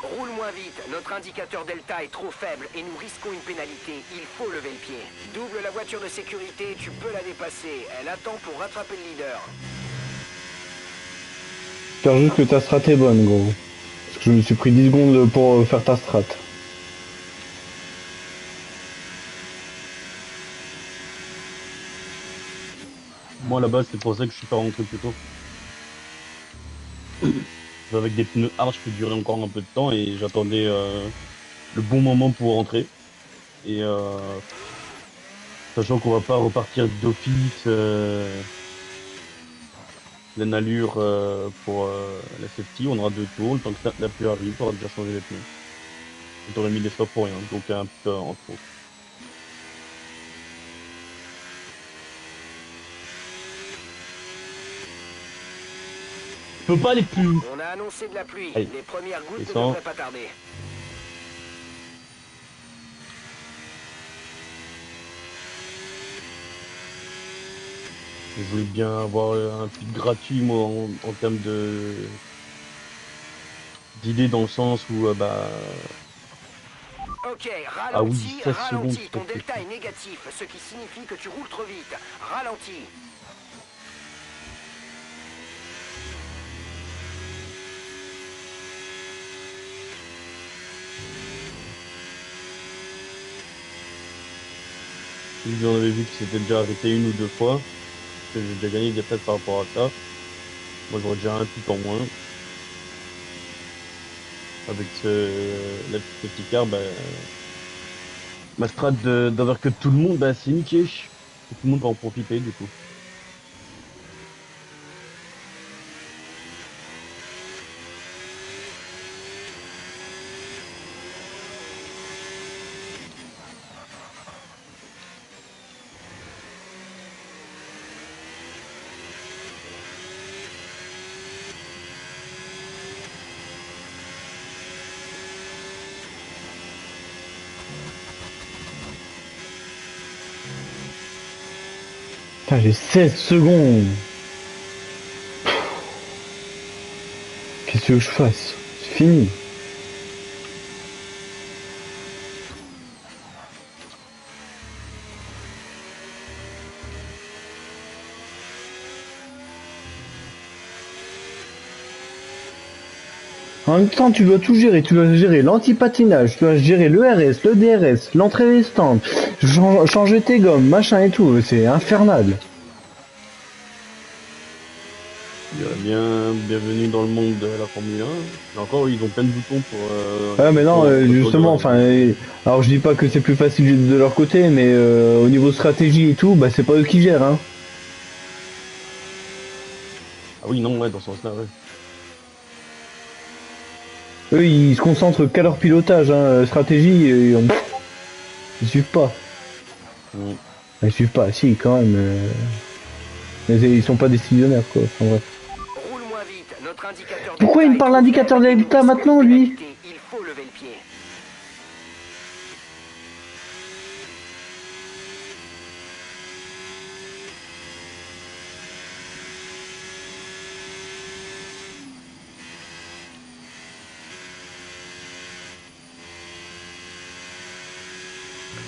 Roule moins vite, notre indicateur Delta est trop faible et nous risquons une pénalité. Il faut lever le pied. Double la voiture de sécurité, tu peux la dépasser. Elle attend pour rattraper le leader. J'espère juste que ta strat est bonne, gros. Parce que je me suis pris 10 secondes pour faire ta strat. Moi là-bas, c'est pour ça que je suis pas rentré plus tôt. Avec des pneus hard, je peux durer encore un peu de temps et j'attendais le bon moment pour rentrer. Et sachant qu'on va pas repartir d'office pleine allure pour la safety, on aura 2 tours, le temps que la pluie arrive, on aura déjà changé les pneus. On aurait mis des stops pour rien, donc un peu en trop. Je peux pas aller plus. On a annoncé de la pluie. Allez. Les premières gouttes ne Descends. devraient pas tarder. Je voulais bien avoir un petit gratuit moi en termes de d'idées dans le sens où bah Ok, ah oui, ralentis, 16 ralentis. secondes, Ton s'il te delta plaît. est négatif, ce qui signifie que tu roules trop vite. Ralentis. Si j'en avais vu que c'était déjà arrêté 1 ou 2 fois, que j'ai déjà gagné des places par rapport à ça. Moi j'aurais déjà un tout en moins. Avec la petite safety car, bah, ma strat d'avoir que tout le monde, bah c'est niqué. Tout le monde va en profiter du coup. Putain, j'ai 16 secondes. Qu'est-ce que tu veux que je fasse? C'est fini. En même temps, tu dois tout gérer. Tu dois gérer l'anti-patinage, tu dois gérer le RS, le DRS, l'entrée des stands, changer tes gommes, machin et tout. C'est infernal. Je dirais bienvenue dans le monde de la Formule 1. Et encore, ils ont plein de boutons pour. Ouais, mais non, pour justement, enfin, alors je dis pas que c'est plus facile de leur côté, mais au niveau stratégie et tout, bah c'est pas eux qui gèrent, hein. Ah oui, non, ouais, dans ce sens-là, ouais. Eux, ils se concentrent qu'à leur pilotage, hein, stratégie, ils suivent pas. Mm. Ils suivent pas, si, quand même. Mais ils sont pas décisionnaires, quoi. Enfin, bref. Roule moins vite. Notre indicateur Pourquoi Delta il me est parle trop d'indicateur faible et nous Delta risquons maintenant, une lui? pénalité. Il faut lever le pied.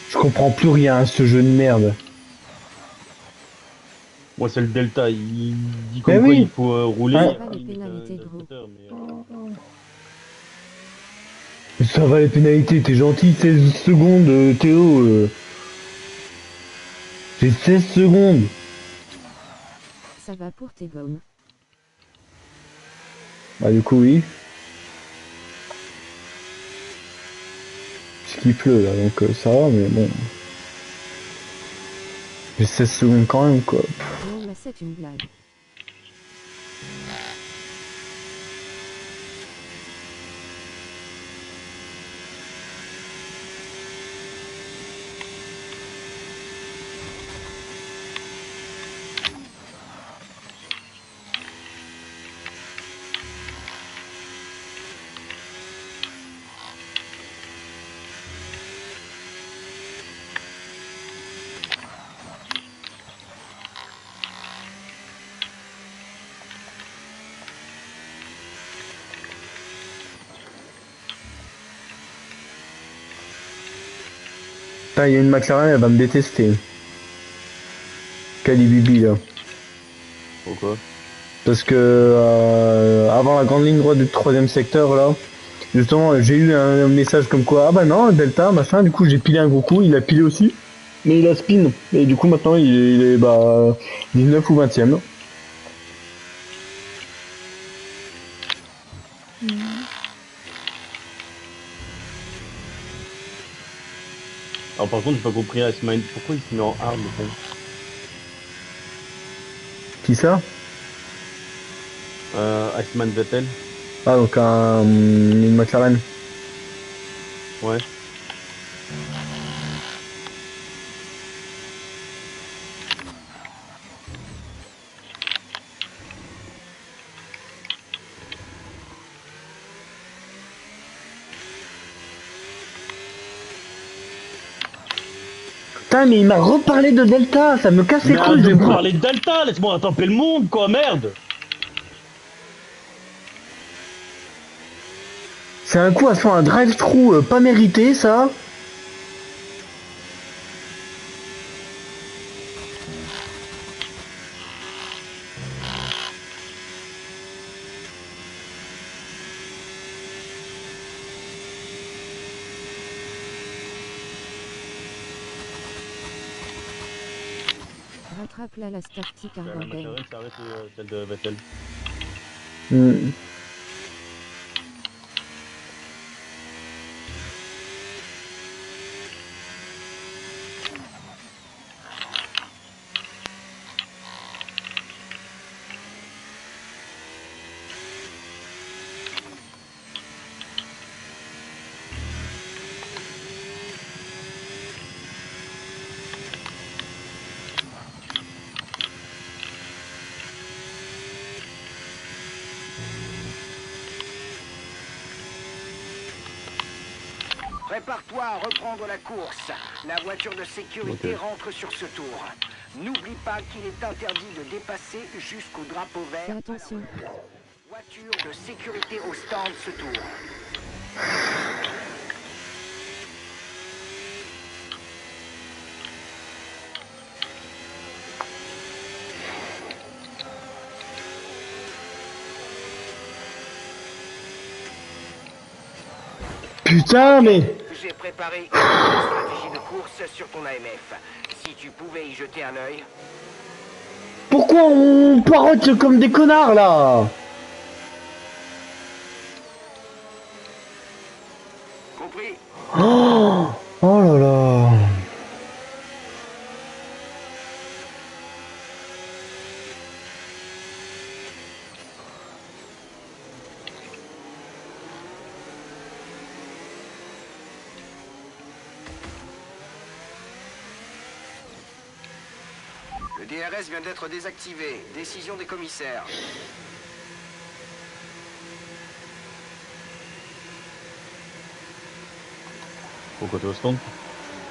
Je comprends plus rien à ce jeu de merde. Moi, c'est le Delta. Il dit Mais comme quoi il oui! faut rouler. Hein? Il y Ça a va pas les limite pénalités, gros. d'indicateur, mais. Ça va les pénalités, t'es gentil, 16 secondes, Théo. J'ai 16 secondes. Ça va pour tes gommes. Bah du coup oui. Puisqu'il pleut là, donc ça va, mais bon. J'ai 16 secondes quand même, quoi. Non mais c'est une blague. Putain, il y a une McLaren, elle va me détester. Calibibi là. Pourquoi? Parce que avant la grande ligne droite du troisième secteur là, justement j'ai eu un message comme quoi ah bah non Delta machin, du coup j'ai pilé un gros coup, il a pilé aussi, mais il a spin et du coup maintenant il est bah 19 ou 20ème. Alors, par contre, j'ai pas compris Iceman. Pourquoi il se met en hard, le con? Qui ça? Iceman Vettel? Ah donc une McLaren. Ouais. Putain mais il m'a reparlé de Delta, ça me casse les Mais arrête couilles de de me parler de Delta, laisse-moi taper le monde, quoi, merde! C'est un coup à se faire un drive-through pas mérité ça. Rattrape la Starty car La bordel. McLaren s'est arrêtée, celle de Vettel. Hmm. Prépare-toi à reprendre la course. La voiture de sécurité Ok. rentre sur ce tour. N'oublie pas qu'il est interdit de dépasser jusqu'au drapeau vert. Fais attention. Voiture de sécurité au stand ce tour. Putain mais J'ai préparé une stratégie de course sur ton AMF. Si tu pouvais y jeter un œil. pourquoi on parote comme des connards là? Compris? Oh, oh là là. Le DRS vient d'être désactivé. Décision des commissaires. Pourquoi tu restes?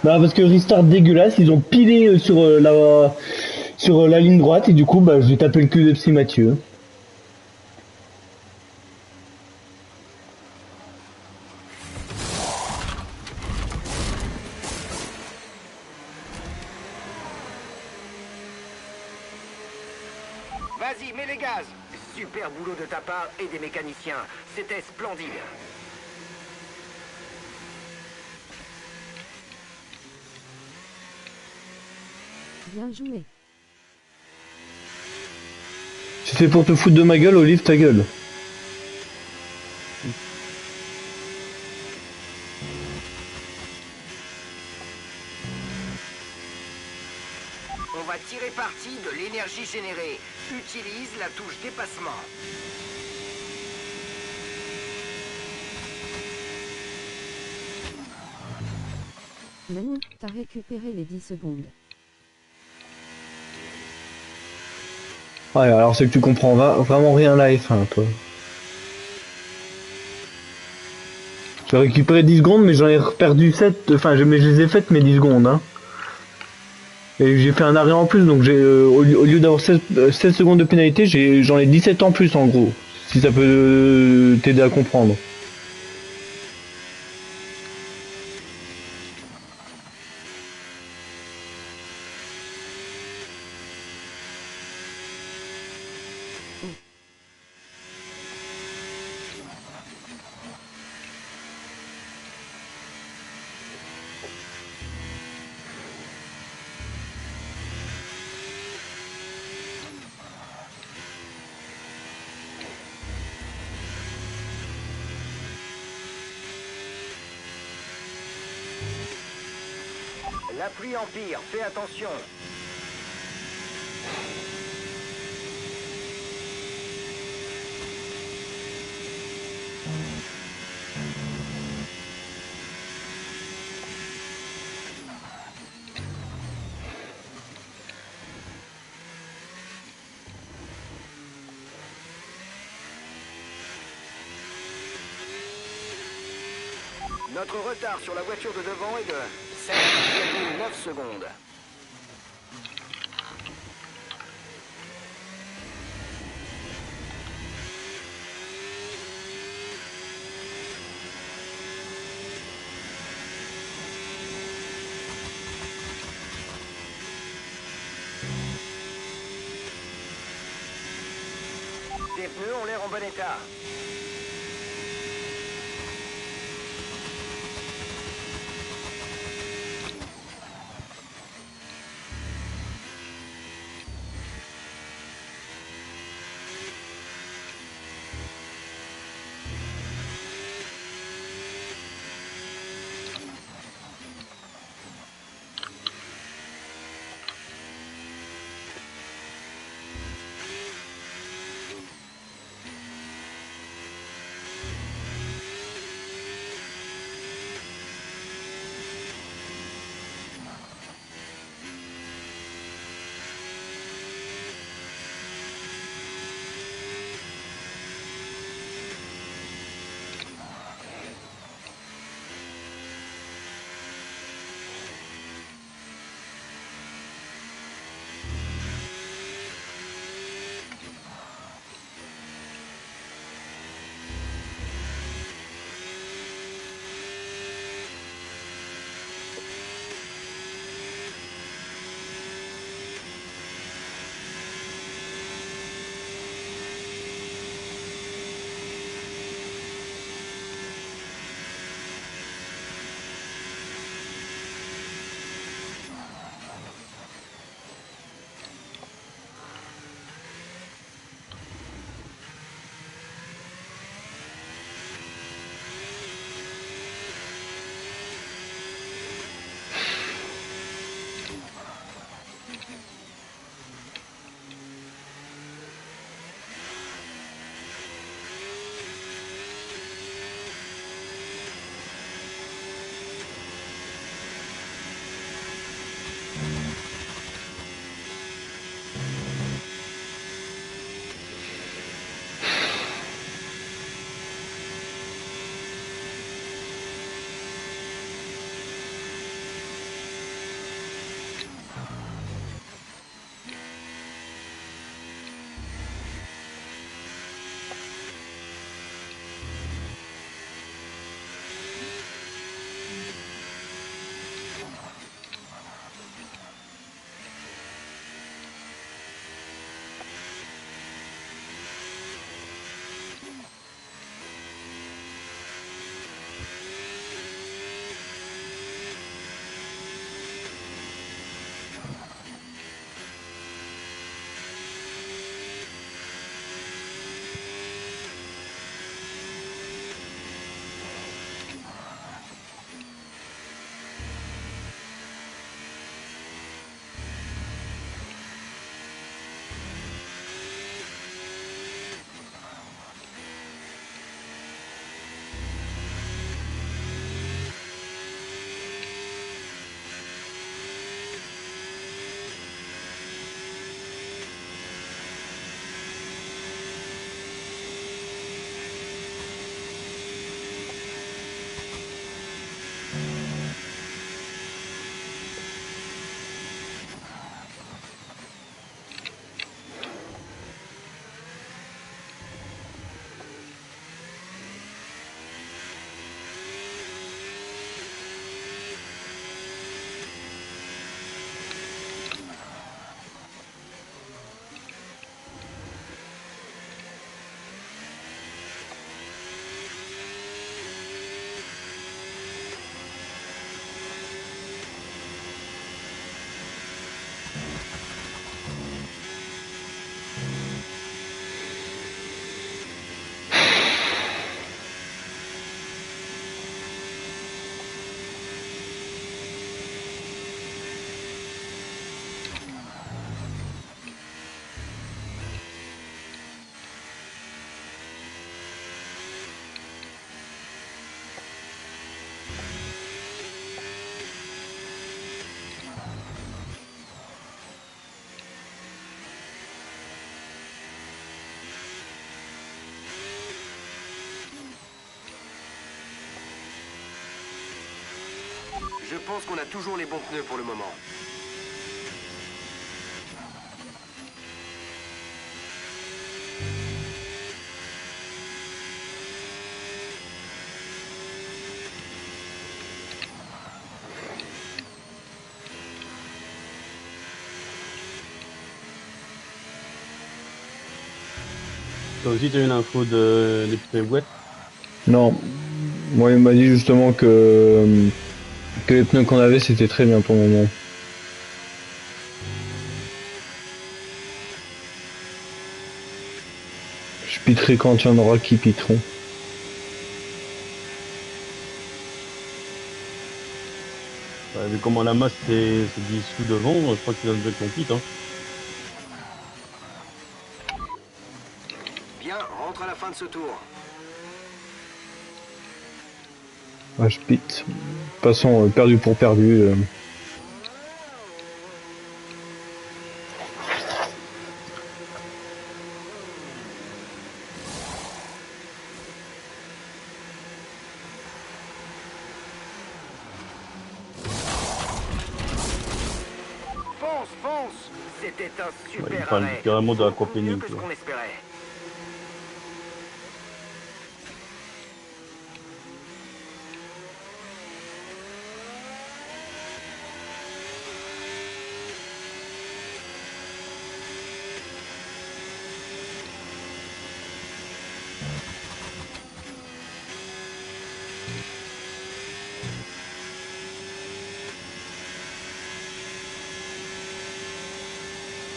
Bah parce que restart dégueulasse, ils ont pilé sur la ligne droite et du coup bah j'ai tapé le cul de Psy Mathieu. Vas-y, mets les gaz. Super boulot de ta part et des mécaniciens. C'était splendide. Bien joué. Si c'est pour te foutre de ma gueule, Olive, ta gueule. On va tirer parti de l'énergie générée. Utilise la touche dépassement. Manu, t'as récupéré les 10 secondes. Ouais, alors c'est que tu comprends vraiment rien à la F1, toi. J'ai récupéré 10 secondes, mais j'en ai perdu 7. Enfin, mais je les ai faites mes 10 secondes, hein. Et j'ai fait un arrêt en plus, donc au lieu d'avoir 16 secondes de pénalité, j'en ai 17 en plus en gros. Si ça peut t'aider à comprendre. La pluie empire, fais attention. Notre retard sur la voiture de devant est de 7,9 secondes. Tes pneus ont l'air en bon état. pense qu'on a toujours les bons pneus pour le moment. Toi aussi, t'as eu une info des pneus wet. Non, moi il m'a dit justement que les pneus qu'on avait c'était très bien pour le moment. Je piterai quand il y en aura qui piteront. Ouais, vu comment la masse s'est dissout devant, je crois qu'il a déjà qu'on quitte. Hein. Bien, rentre à la fin de ce tour. Ah, je pite. De toute façon, perdu pour perdu. Fonce, fonce. C'était un Ouais, il super parle arrêt. carrément de Beaucoup aquaplaning, mieux que tu ce vois. qu'on espérait.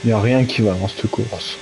Il n'y a rien qui va dans cette course.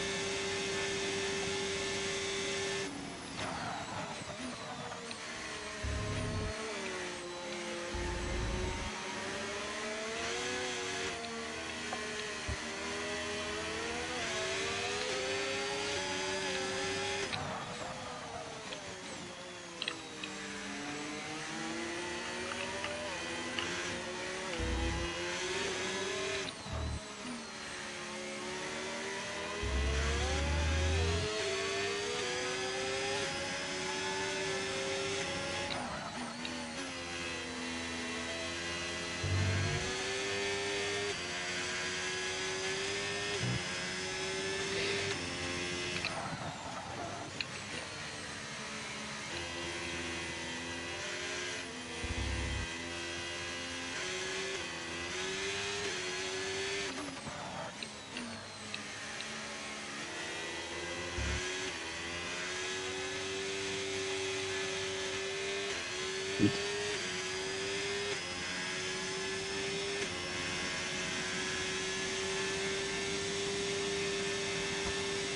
Vite.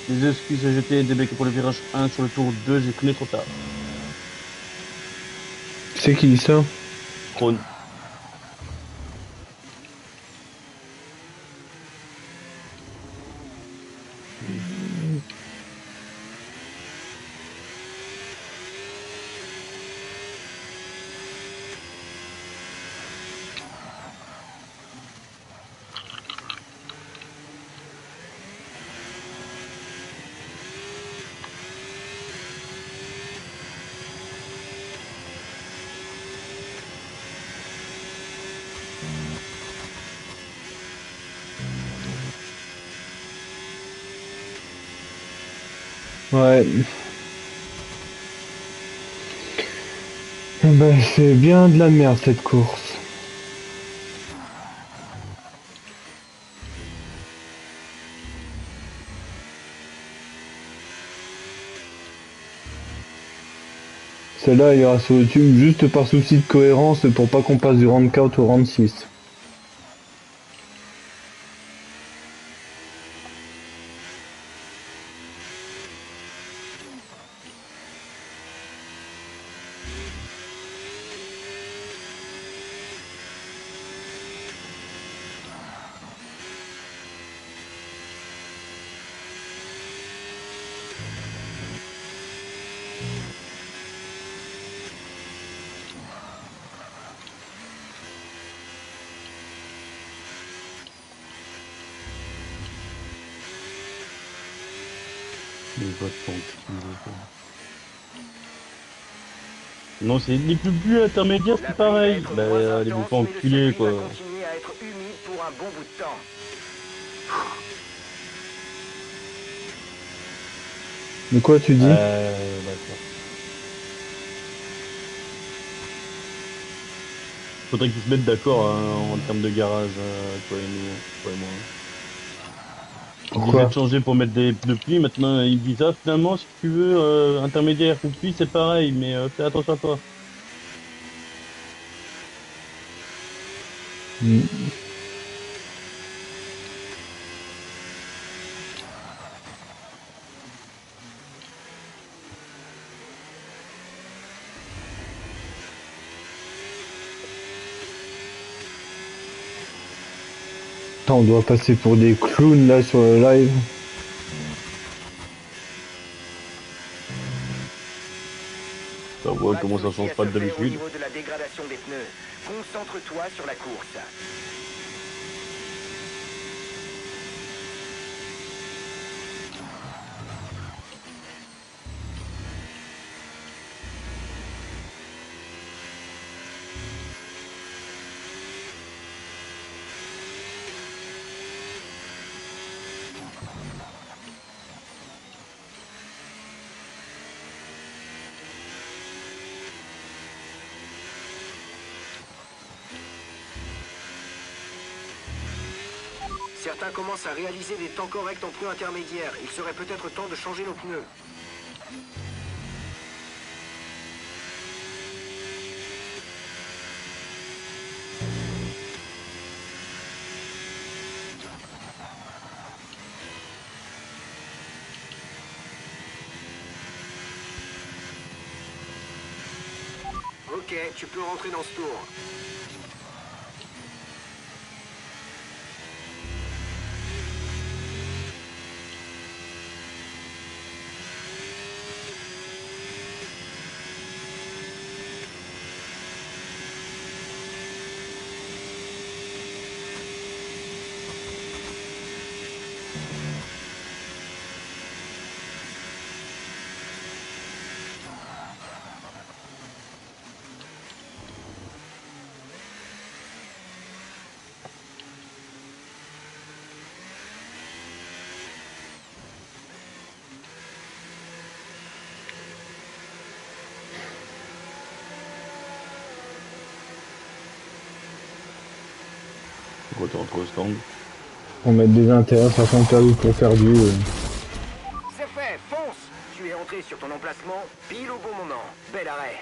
Les excuses à jeter des becs pour le virage 1 sur le tour 2, j'ai fini trop tard. C'est qui dit ça? Krone. Ouais. Ben, c'est bien de la merde cette course. Celle-là ira sur YouTube juste par souci de cohérence pour pas qu'on passe du round 4 au round 6. Les votes sont utilisés. Non, c'est les plus intermédiaires, La c'est pluie va pareil. être Bah, moins allez-vous intense, pas mais le enculer, circuit va quoi. continuer à être humide pour un bon bout de temps. De quoi tu dis? D'accord. Faudrait qu'ils se mettent d'accord hein, en termes de garage, toi et nous, toi et moi. Ils disaient de Pourquoi? changer pour mettre des pneus pluie, maintenant ils disent ah finalement si tu veux intermédiaire ou pluie c'est pareil, mais fais attention à toi. Hmm. Attends, on doit passer pour des clowns là sur le live. Bah ouais, Pas de comment ça souci change à pas se de faire au d'habitude. niveau de la dégradation des pneus. Concentre-toi sur la course. Certains commencent à réaliser des temps corrects en pneus intermédiaires. Il serait peut-être temps de changer nos pneus. Ok, tu peux rentrer dans ce tour. Pourquoi t'es rentré au stand? Pour mettre des intérêts, façon perdu pour perdu. C'est fait, fonce! Tu es entré sur ton emplacement, pile au bon moment. Bel arrêt.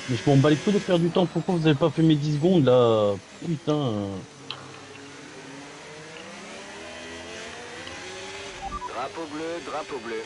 Mais je m'en bats les couilles de faire du temps. Pourquoi vous avez pas fait mes 10 secondes là? Putain. Drapeau bleu, drapeau bleu.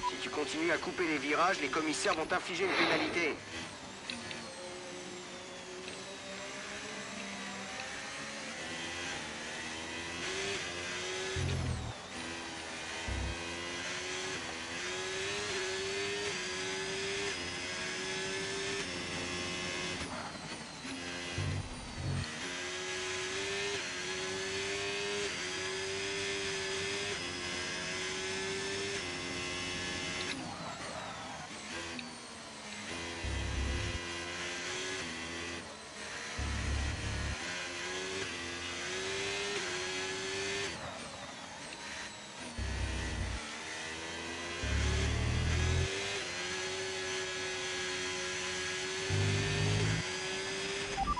Si tu continues à couper les virages, les commissaires vont t'infliger une pénalité.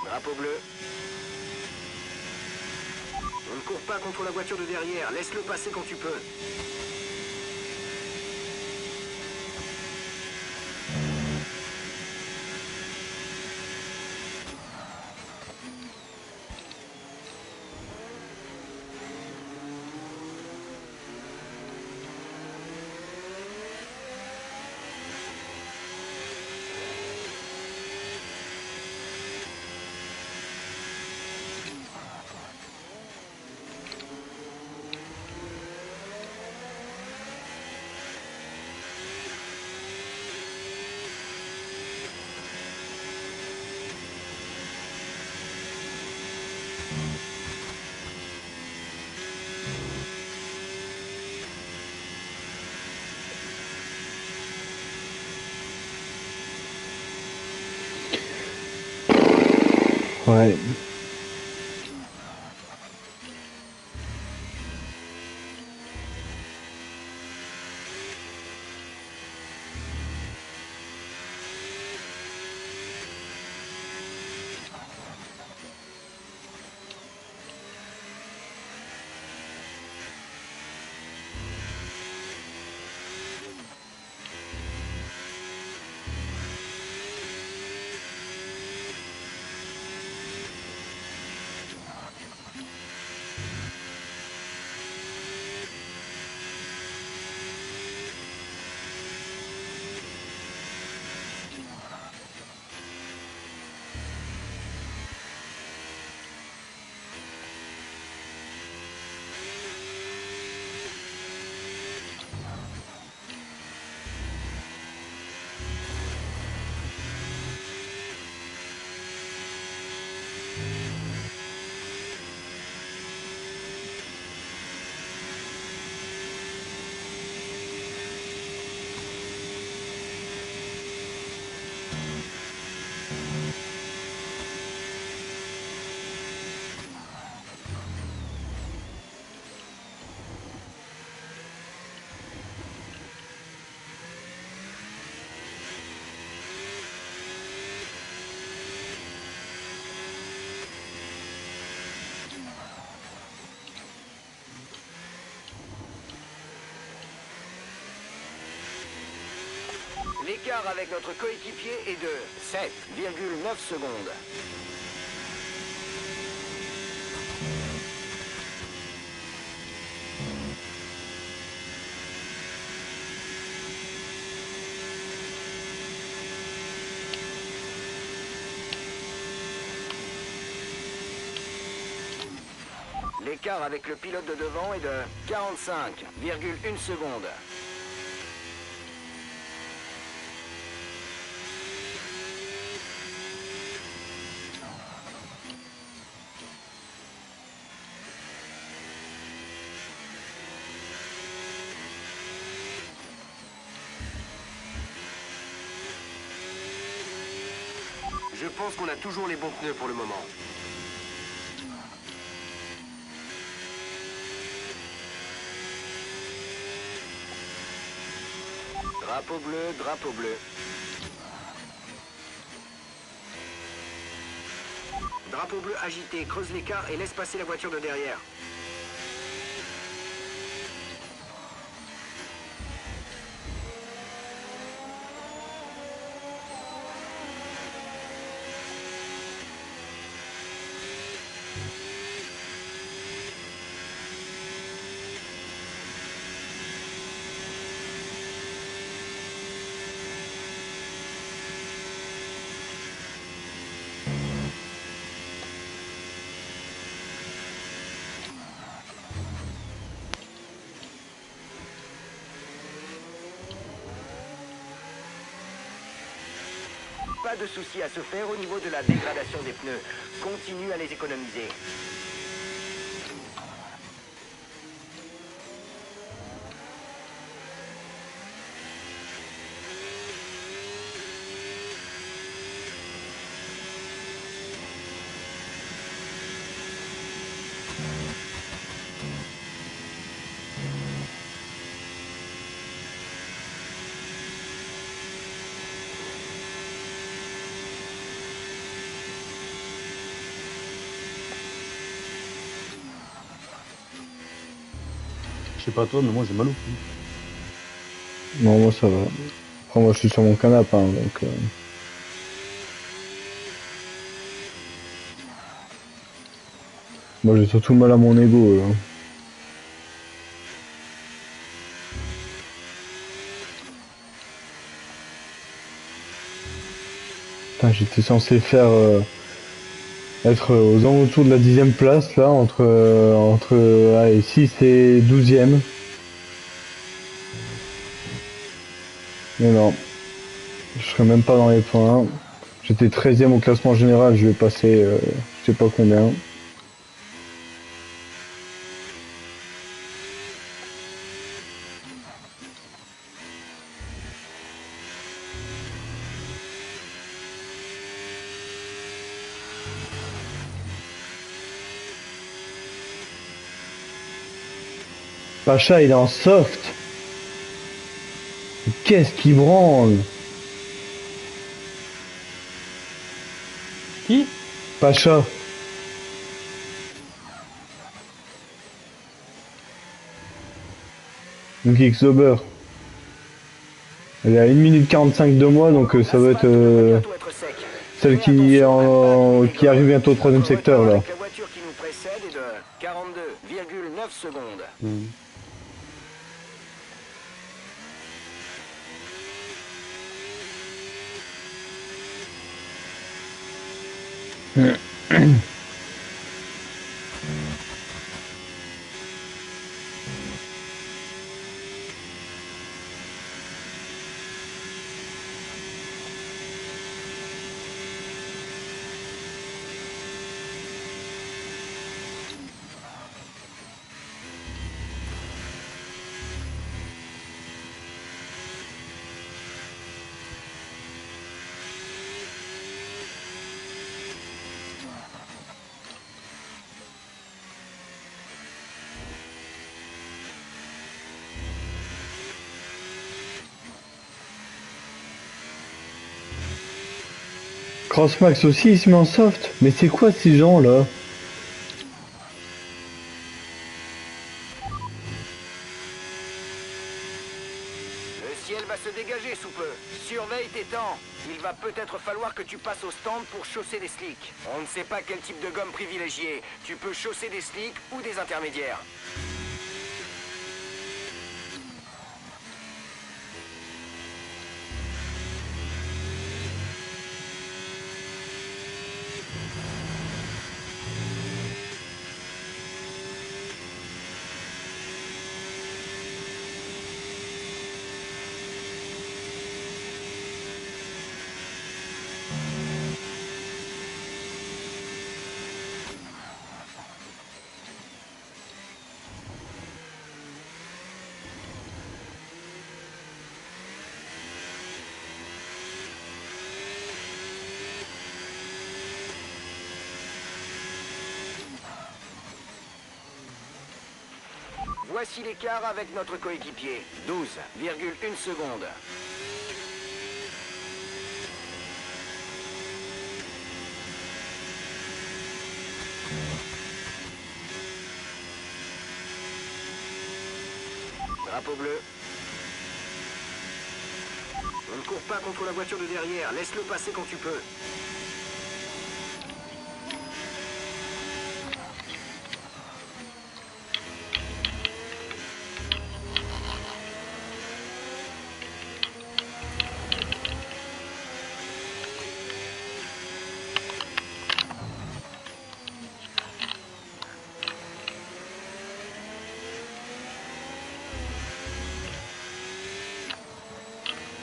Drapeau bleu. On ne court pas contre la voiture de derrière. Laisse-le passer quand tu peux. Ouais. L'écart avec notre coéquipier est de 7,9 secondes. L'écart avec le pilote de devant est de 45,1 secondes. Je pense qu'on a toujours les bons pneus pour le moment. Drapeau bleu, drapeau bleu. Drapeau bleu agité, creuse l'écart et laisse passer la voiture de derrière. Pas de souci à se faire au niveau de la dégradation des pneus. Continue à les économiser. Je sais pas toi, mais moi j'ai mal au cou. Non, moi ça va. Après, moi je suis sur mon canapé, hein, donc. Moi j'ai surtout mal à mon ego. Putain, j'étais censé faire. Être aux alentours de la 10e place, là, entre allez, 6 et 12e. Mais non, je serais même pas dans les points. J'étais 13e au classement général, je vais passer je sais pas combien. Pacha, il est en soft. Qu'est-ce qu'il branle? Qui? Pacha. Donc X-Zober. Elle est à 1 minute 45 de moi, donc ça va être Bientôt être sec. celle qui arrive bientôt au 3e secteur, là. Avec la voiture qui nous précède est de 42,9 secondes. Crossmax aussi, il se met en soft. Mais c'est quoi ces gens-là? Le ciel va se dégager sous peu. Surveille tes temps. Il va peut-être falloir que tu passes au stand pour chausser des slicks. On ne sait pas quel type de gomme privilégier. Tu peux chausser des slicks ou des intermédiaires. Voici l'écart avec notre coéquipier. 12,1 secondes. Drapeau bleu. On ne court pas contre la voiture de derrière. Laisse-le passer quand tu peux.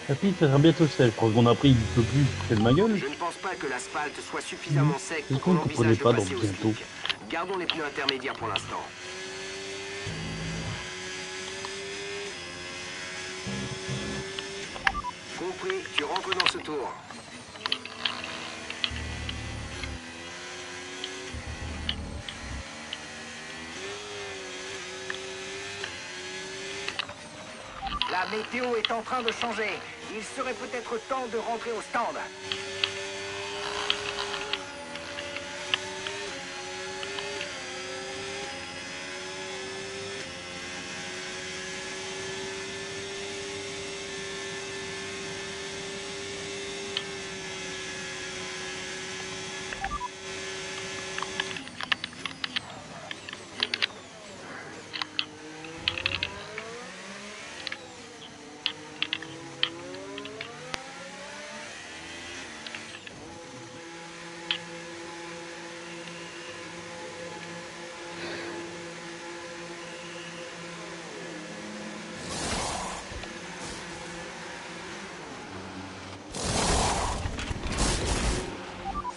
La piste sera bientôt sèche. Je crois qu'on a pris un peu plus près de ma gueule. Je ne pense pas que l'asphalte soit suffisamment sec C'est pour con qu'on qu'on prenait envisage de pas dans passer au bientôt. slick. Gardons les pneus intermédiaires pour l'instant. Compris, tu rentres dans ce tour. La météo est en train de changer. Il serait peut-être temps de rentrer au stand.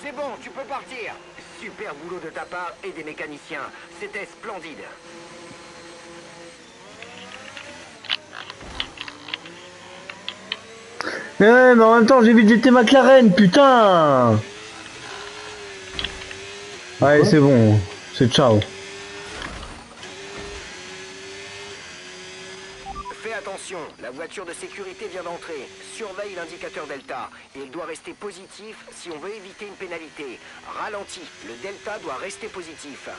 C'est bon, tu peux partir. Super boulot de ta part et des mécaniciens. C'était splendide. Mais ouais, mais en même temps, j'ai vu que j'étais McLaren, putain. Allez, c'est bon. C'est ciao. Fais attention, la voiture de sécurité vient d'entrer. Surveille l'indicateur Delta. Il doit rester positif si on veut éviter une pénalité. Ralentis, le Delta doit rester positif.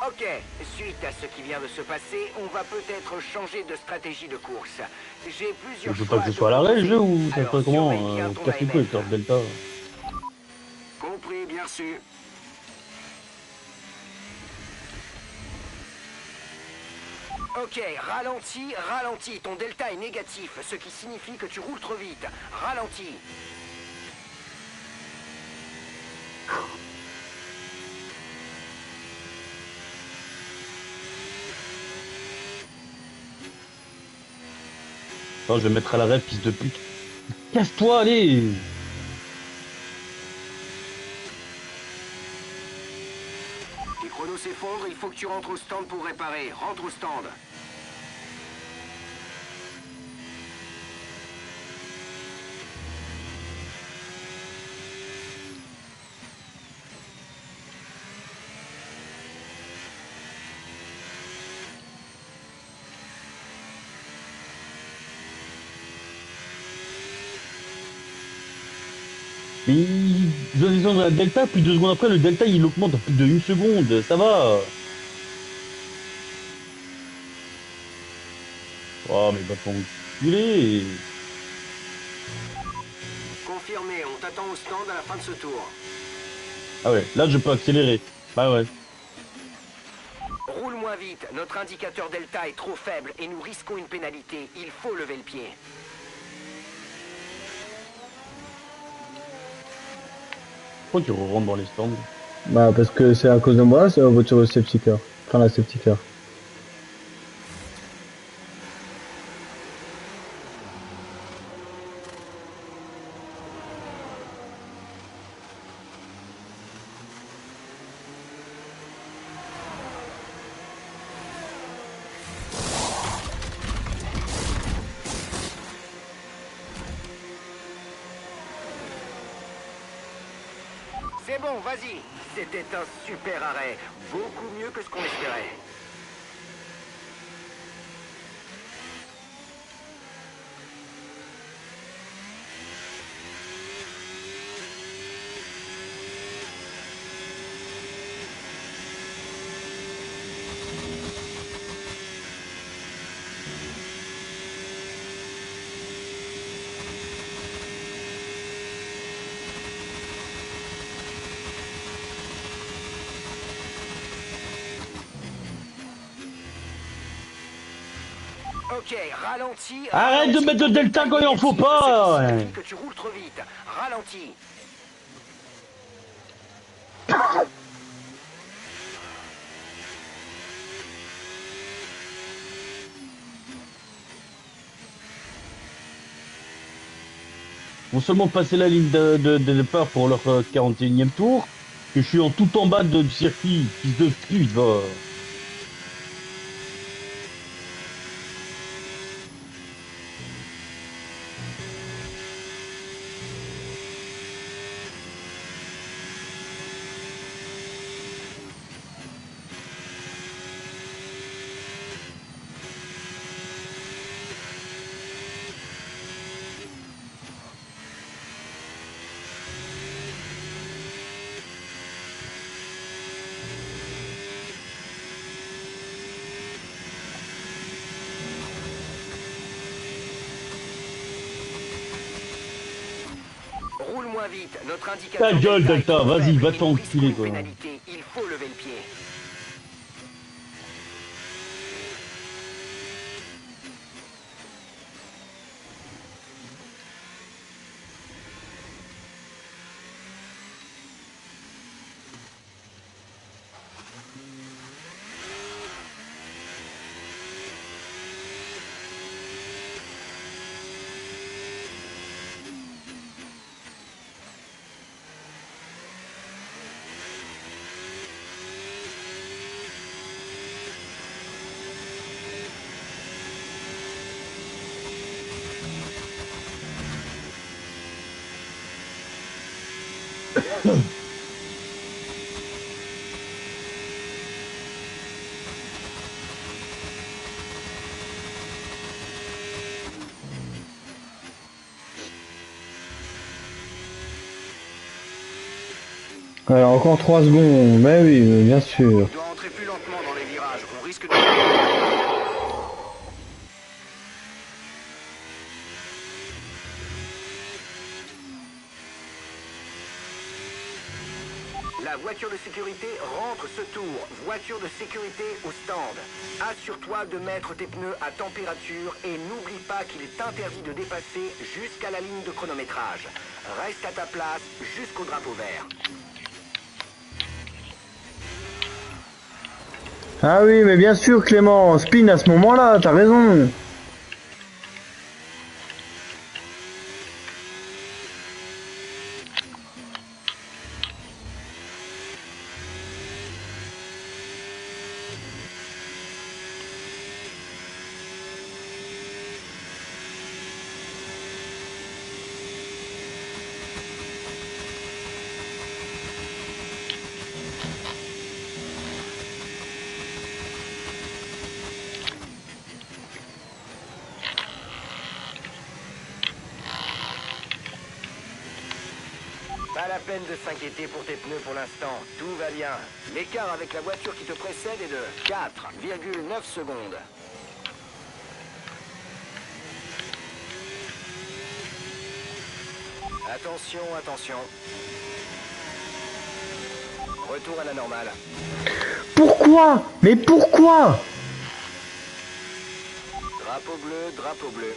Ok, suite à ce qui vient de se passer, on va peut-être changer de stratégie de course. J'ai plusieurs Je veux choix pas que à ce te soit à l'arrêt le proposer. jeu ou ça Alors, fait comment surveille bien ton casse les couilles avec AMF. leur delta. Compris, bien sûr. Ok, ralentis, ralentis. Ton delta est négatif, ce qui signifie que tu roules trop vite. Ralentis. Attends, je vais mettre à l'arrêt, fils de pute. Casse-toi, allez. Tes chronos s'effondrent, il faut que tu rentres au stand pour réparer. Rentre au stand. Mais ils ont dans la delta, puis 2 secondes après, le delta il augmente à plus de 1 seconde. Ça va. Oh, mais va t'enculer. Confirmé, on t'attend au stand à la fin de ce tour. Ah ouais, là je peux accélérer. Bah ouais. Roule moins vite, notre indicateur delta est trop faible et nous risquons une pénalité. Il faut lever le pied. Pourquoi tu rentres dans les stands? Bah, parce que c'est à cause de moi, c'est la voiture de safety car. Enfin, la safety car. C'est bon, vas-y. C'était un super arrêt. Beaucoup mieux que ce qu'on espérait. Ok, ralentis. Arrête de mettre de delta quand il en faut pas. Ça Ouais. signifie que tu roules trop vite. Ralentis. Ils vont seulement passer la ligne de départ pour leur 41e tour. Que je suis en tout en bas du circuit. Fils de pute, va. Roule moins vite. Notre indicateur. Ta gueule, est Delta, trop vas-y, faible va et nous t'enculer, risquons quoi. une pénalité. Il faut lever le pied. Alors encore 3 secondes, mais oui, mais bien sûr. Tu dois entrer plus lentement dans les virages. On risque de... La voiture de sécurité rentre ce tour. Voiture de sécurité au stand. Assure-toi de mettre tes pneus à température et n'oublie pas qu'il est interdit de dépasser jusqu'à la ligne de chronométrage. Reste à ta place jusqu'au drapeau vert. Ah oui, mais bien sûr Clément, spin à ce moment-là, t'as raison. Pas la peine de s'inquiéter pour tes pneus pour l'instant. Tout va bien. L'écart avec la voiture qui te précède est de 4,9 secondes. Attention, attention. Retour à la normale. Pourquoi? Mais pourquoi? Drapeau bleu, drapeau bleu.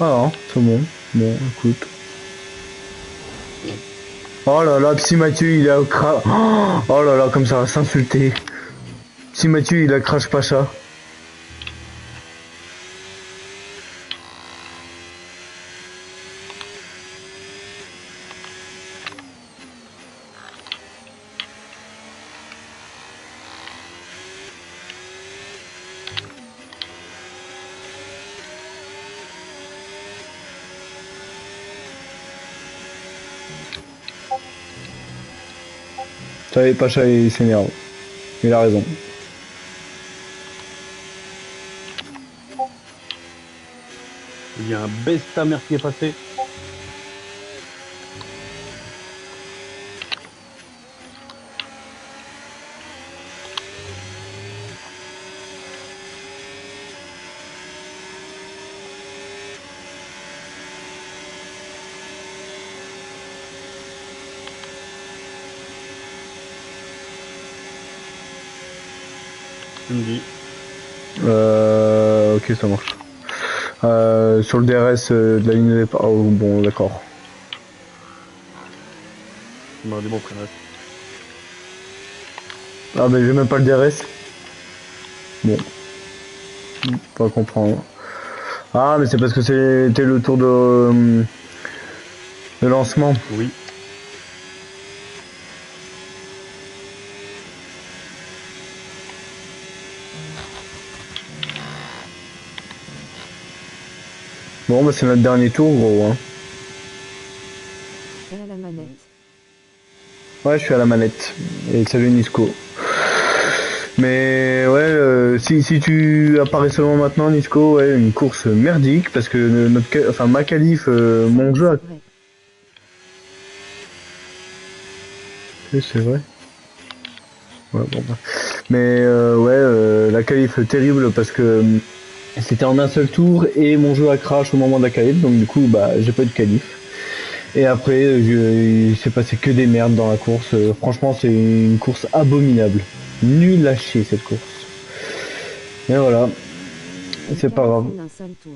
Ah, c'est bon. Bon, écoute. Oh là là, Psy Mathieu, il a oh là là, comme ça va s'insulter. Psy Mathieu, il a crash Pacha. Ça y est, Pacha il s'énerve. Il a raison. Il y a un besta mère qui est passé. Tu me dis. Ok, ça marche. Sur le DRS de la ligne de départ. Oh, bon, d'accord. Tu m'as dit bon frère. Ah, mais j'ai même pas le DRS. Bon. Pas comprendre. Ah, mais c'est parce que c'était le tour de lancement. Oui. Bon, bah c'est notre dernier tour, gros. Hein. Et à la manette. Ouais, je suis à la manette. Et salut Nisco. Mais ouais, si tu apparais seulement maintenant, Nisco, ouais, une course merdique parce que ma qualif, mon jeu a... C'est vrai. Oui, c'est vrai. Ouais, bon, bah. Mais la qualif terrible parce que c'était en un seul tour et mon jeu a crash au moment de la qualif, donc du coup, bah, j'ai pas eu de qualif. Et après, il s'est passé que des merdes dans la course. Franchement, c'est une course abominable. Nul à chier cette course. Mais voilà, c'est pas grave. Un seul tour.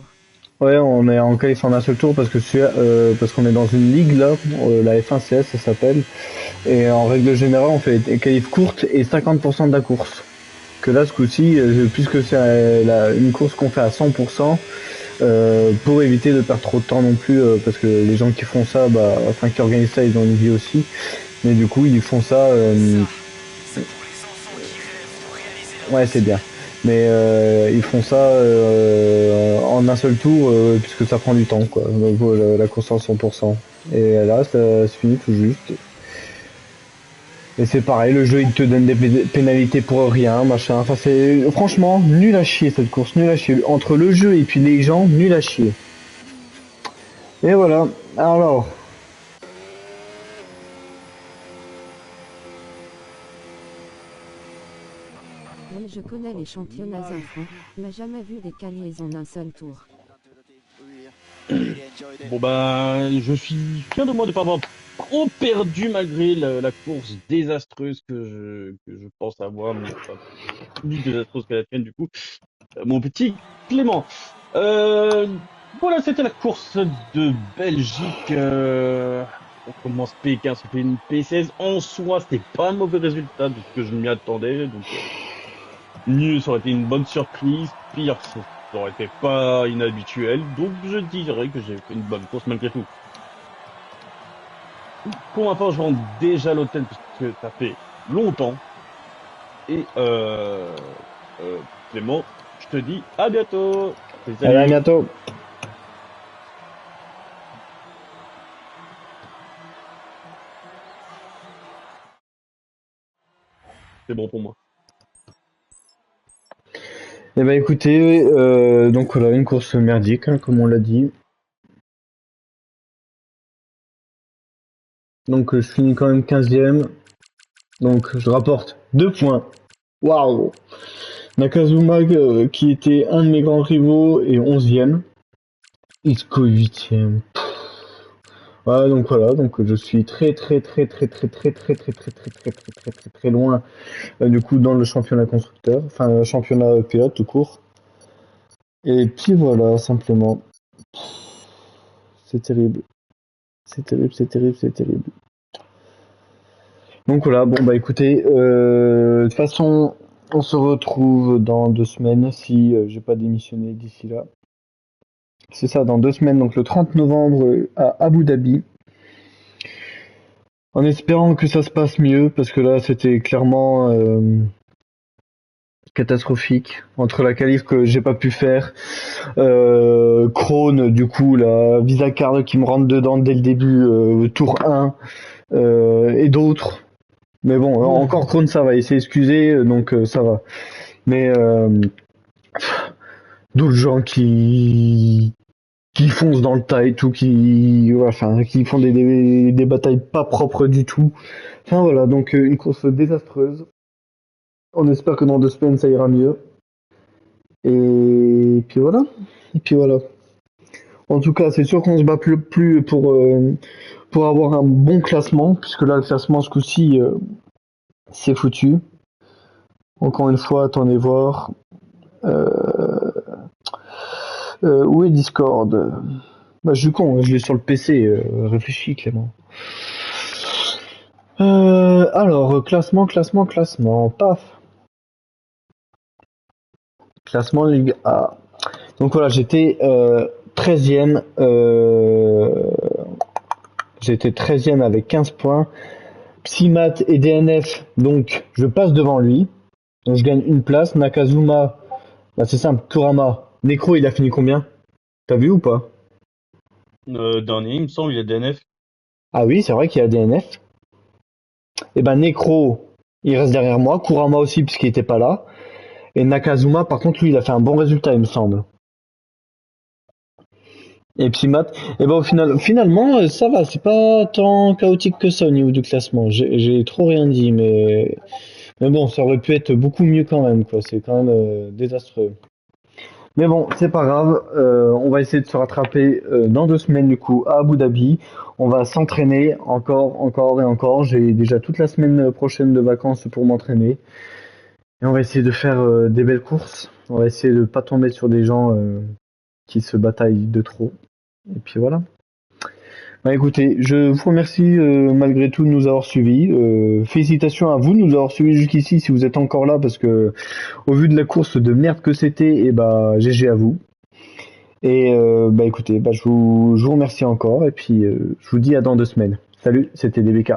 Ouais, on est en qualif en un seul tour parce que parce qu'on est dans une ligue là, la F1CS ça s'appelle. Et en règle générale, on fait des qualifs courtes et 50% de la course. Que là, ce coup-ci, puisque c'est une course qu'on fait à 100%, pour éviter de perdre trop de temps non plus, parce que les gens qui font ça, qui organisent ça, ils ont une vie aussi. Mais du coup, ils font ça. Ouais, c'est bien. Mais ils font ça en un seul tour, puisque ça prend du temps, quoi. Donc, la course en 100%. Et là, ça se finit tout juste. Et c'est pareil, le jeu il te donne des pénalités pour rien, machin. Enfin, c'est franchement nul à chier cette course, nul à chier. Entre le jeu et puis les gens, nul à chier. Et voilà. Alors, Mais je connais les championnats enfants, mais jamais vu des qualifs en un seul tour. Bon bah, je suis fier de moi de ne pas avoir trop perdu malgré la course désastreuse que je pense avoir, mais pas plus désastreuse que la tienne du coup. Mon petit Clément. Euh, voilà, c'était la course de Belgique. On commence P15, on fait une P16. En soi, c'était pas un mauvais résultat de ce que je m'y attendais. Donc, nul, ça aurait été une bonne surprise. Pire, ça aurait été pas inhabituel. Donc, je dirais que j'ai fait une bonne course malgré tout. Pour ma part, je rentre déjà à l'hôtel parce que ça fait longtemps. Et Clément, je te dis à bientôt. allez, à Salut. bientôt. C'est bon pour moi. Eh ben écoutez, donc voilà, une course merdique, hein, comme on l'a dit. Donc je finis quand même 15e. Donc je rapporte 2 points. Waouh! Nakazuma, qui était un de mes grands rivaux, est 11e. Isco 8e. Ouais, donc voilà, donc je suis très loin du coup dans le championnat constructeur, enfin championnat pilote tout court. Et puis voilà, simplement. C'est terrible. C'est terrible, c'est terrible, c'est terrible. Donc voilà, bon bah écoutez, de toute façon, on se retrouve dans 2 semaines si j'ai pas démissionné d'ici là. C'est ça, dans 2 semaines, donc le 30 novembre à Abu Dhabi. En espérant que ça se passe mieux, parce que là c'était clairement catastrophique. Entre la qualif que j'ai pas pu faire, Krone, du coup, la Visa Card qui me rentre dedans dès le début, tour 1, et d'autres. Mais bon, encore Krohn, ça va, il s'est excusé, donc ça va. Mais d'autres gens qui foncent dans le tas et tout, qui font des batailles pas propres du tout. Enfin voilà, donc une course désastreuse. On espère que dans 2 semaines ça ira mieux. Et puis voilà. Et puis voilà. En tout cas, c'est sûr qu'on se bat plus pour avoir un bon classement, puisque là le classement ce coup-ci c'est foutu. Encore une fois, attendez voir. Où est Discord? Bah, je suis con, je l'ai sur le PC. Réfléchis, Clément. Alors, classement. Paf. Classement Ligue A. Donc voilà, j'étais 13e. J'étais 13e avec 15 points. Psymat et DNF, donc je passe devant lui. Donc je gagne une place. Nakazuma, bah c'est simple. Kurama. Necro, il a fini combien? T'as vu ou pas? Dernier, il me semble, il y a DNF. Ah oui, c'est vrai qu'il y a DNF. Et ben Necro, il reste derrière moi. Kurama aussi, puisqu'il était pas là. Et Nakazuma, par contre, lui, il a fait un bon résultat, il me semble. Et Psymat, et ben finalement, ça va. C'est pas tant chaotique que ça au niveau du classement. J'ai trop rien dit, mais bon, ça aurait pu être beaucoup mieux quand même, quoi. C'est quand même désastreux. Mais bon, c'est pas grave. On va essayer de se rattraper dans 2 semaines du coup à Abu Dhabi. On va s'entraîner encore et encore. J'ai déjà toute la semaine prochaine de vacances pour m'entraîner. Et on va essayer de faire des belles courses. On va essayer de pas tomber sur des gens qui se bataillent de trop. Et puis voilà. Bah écoutez, je vous remercie malgré tout de nous avoir suivis. Félicitations à vous de nous avoir suivis jusqu'ici si vous êtes encore là parce que au vu de la course de merde que c'était, et bah GG à vous. Et bah écoutez, bah je vous remercie encore et puis je vous dis à dans 2 semaines. Salut, c'était DBK.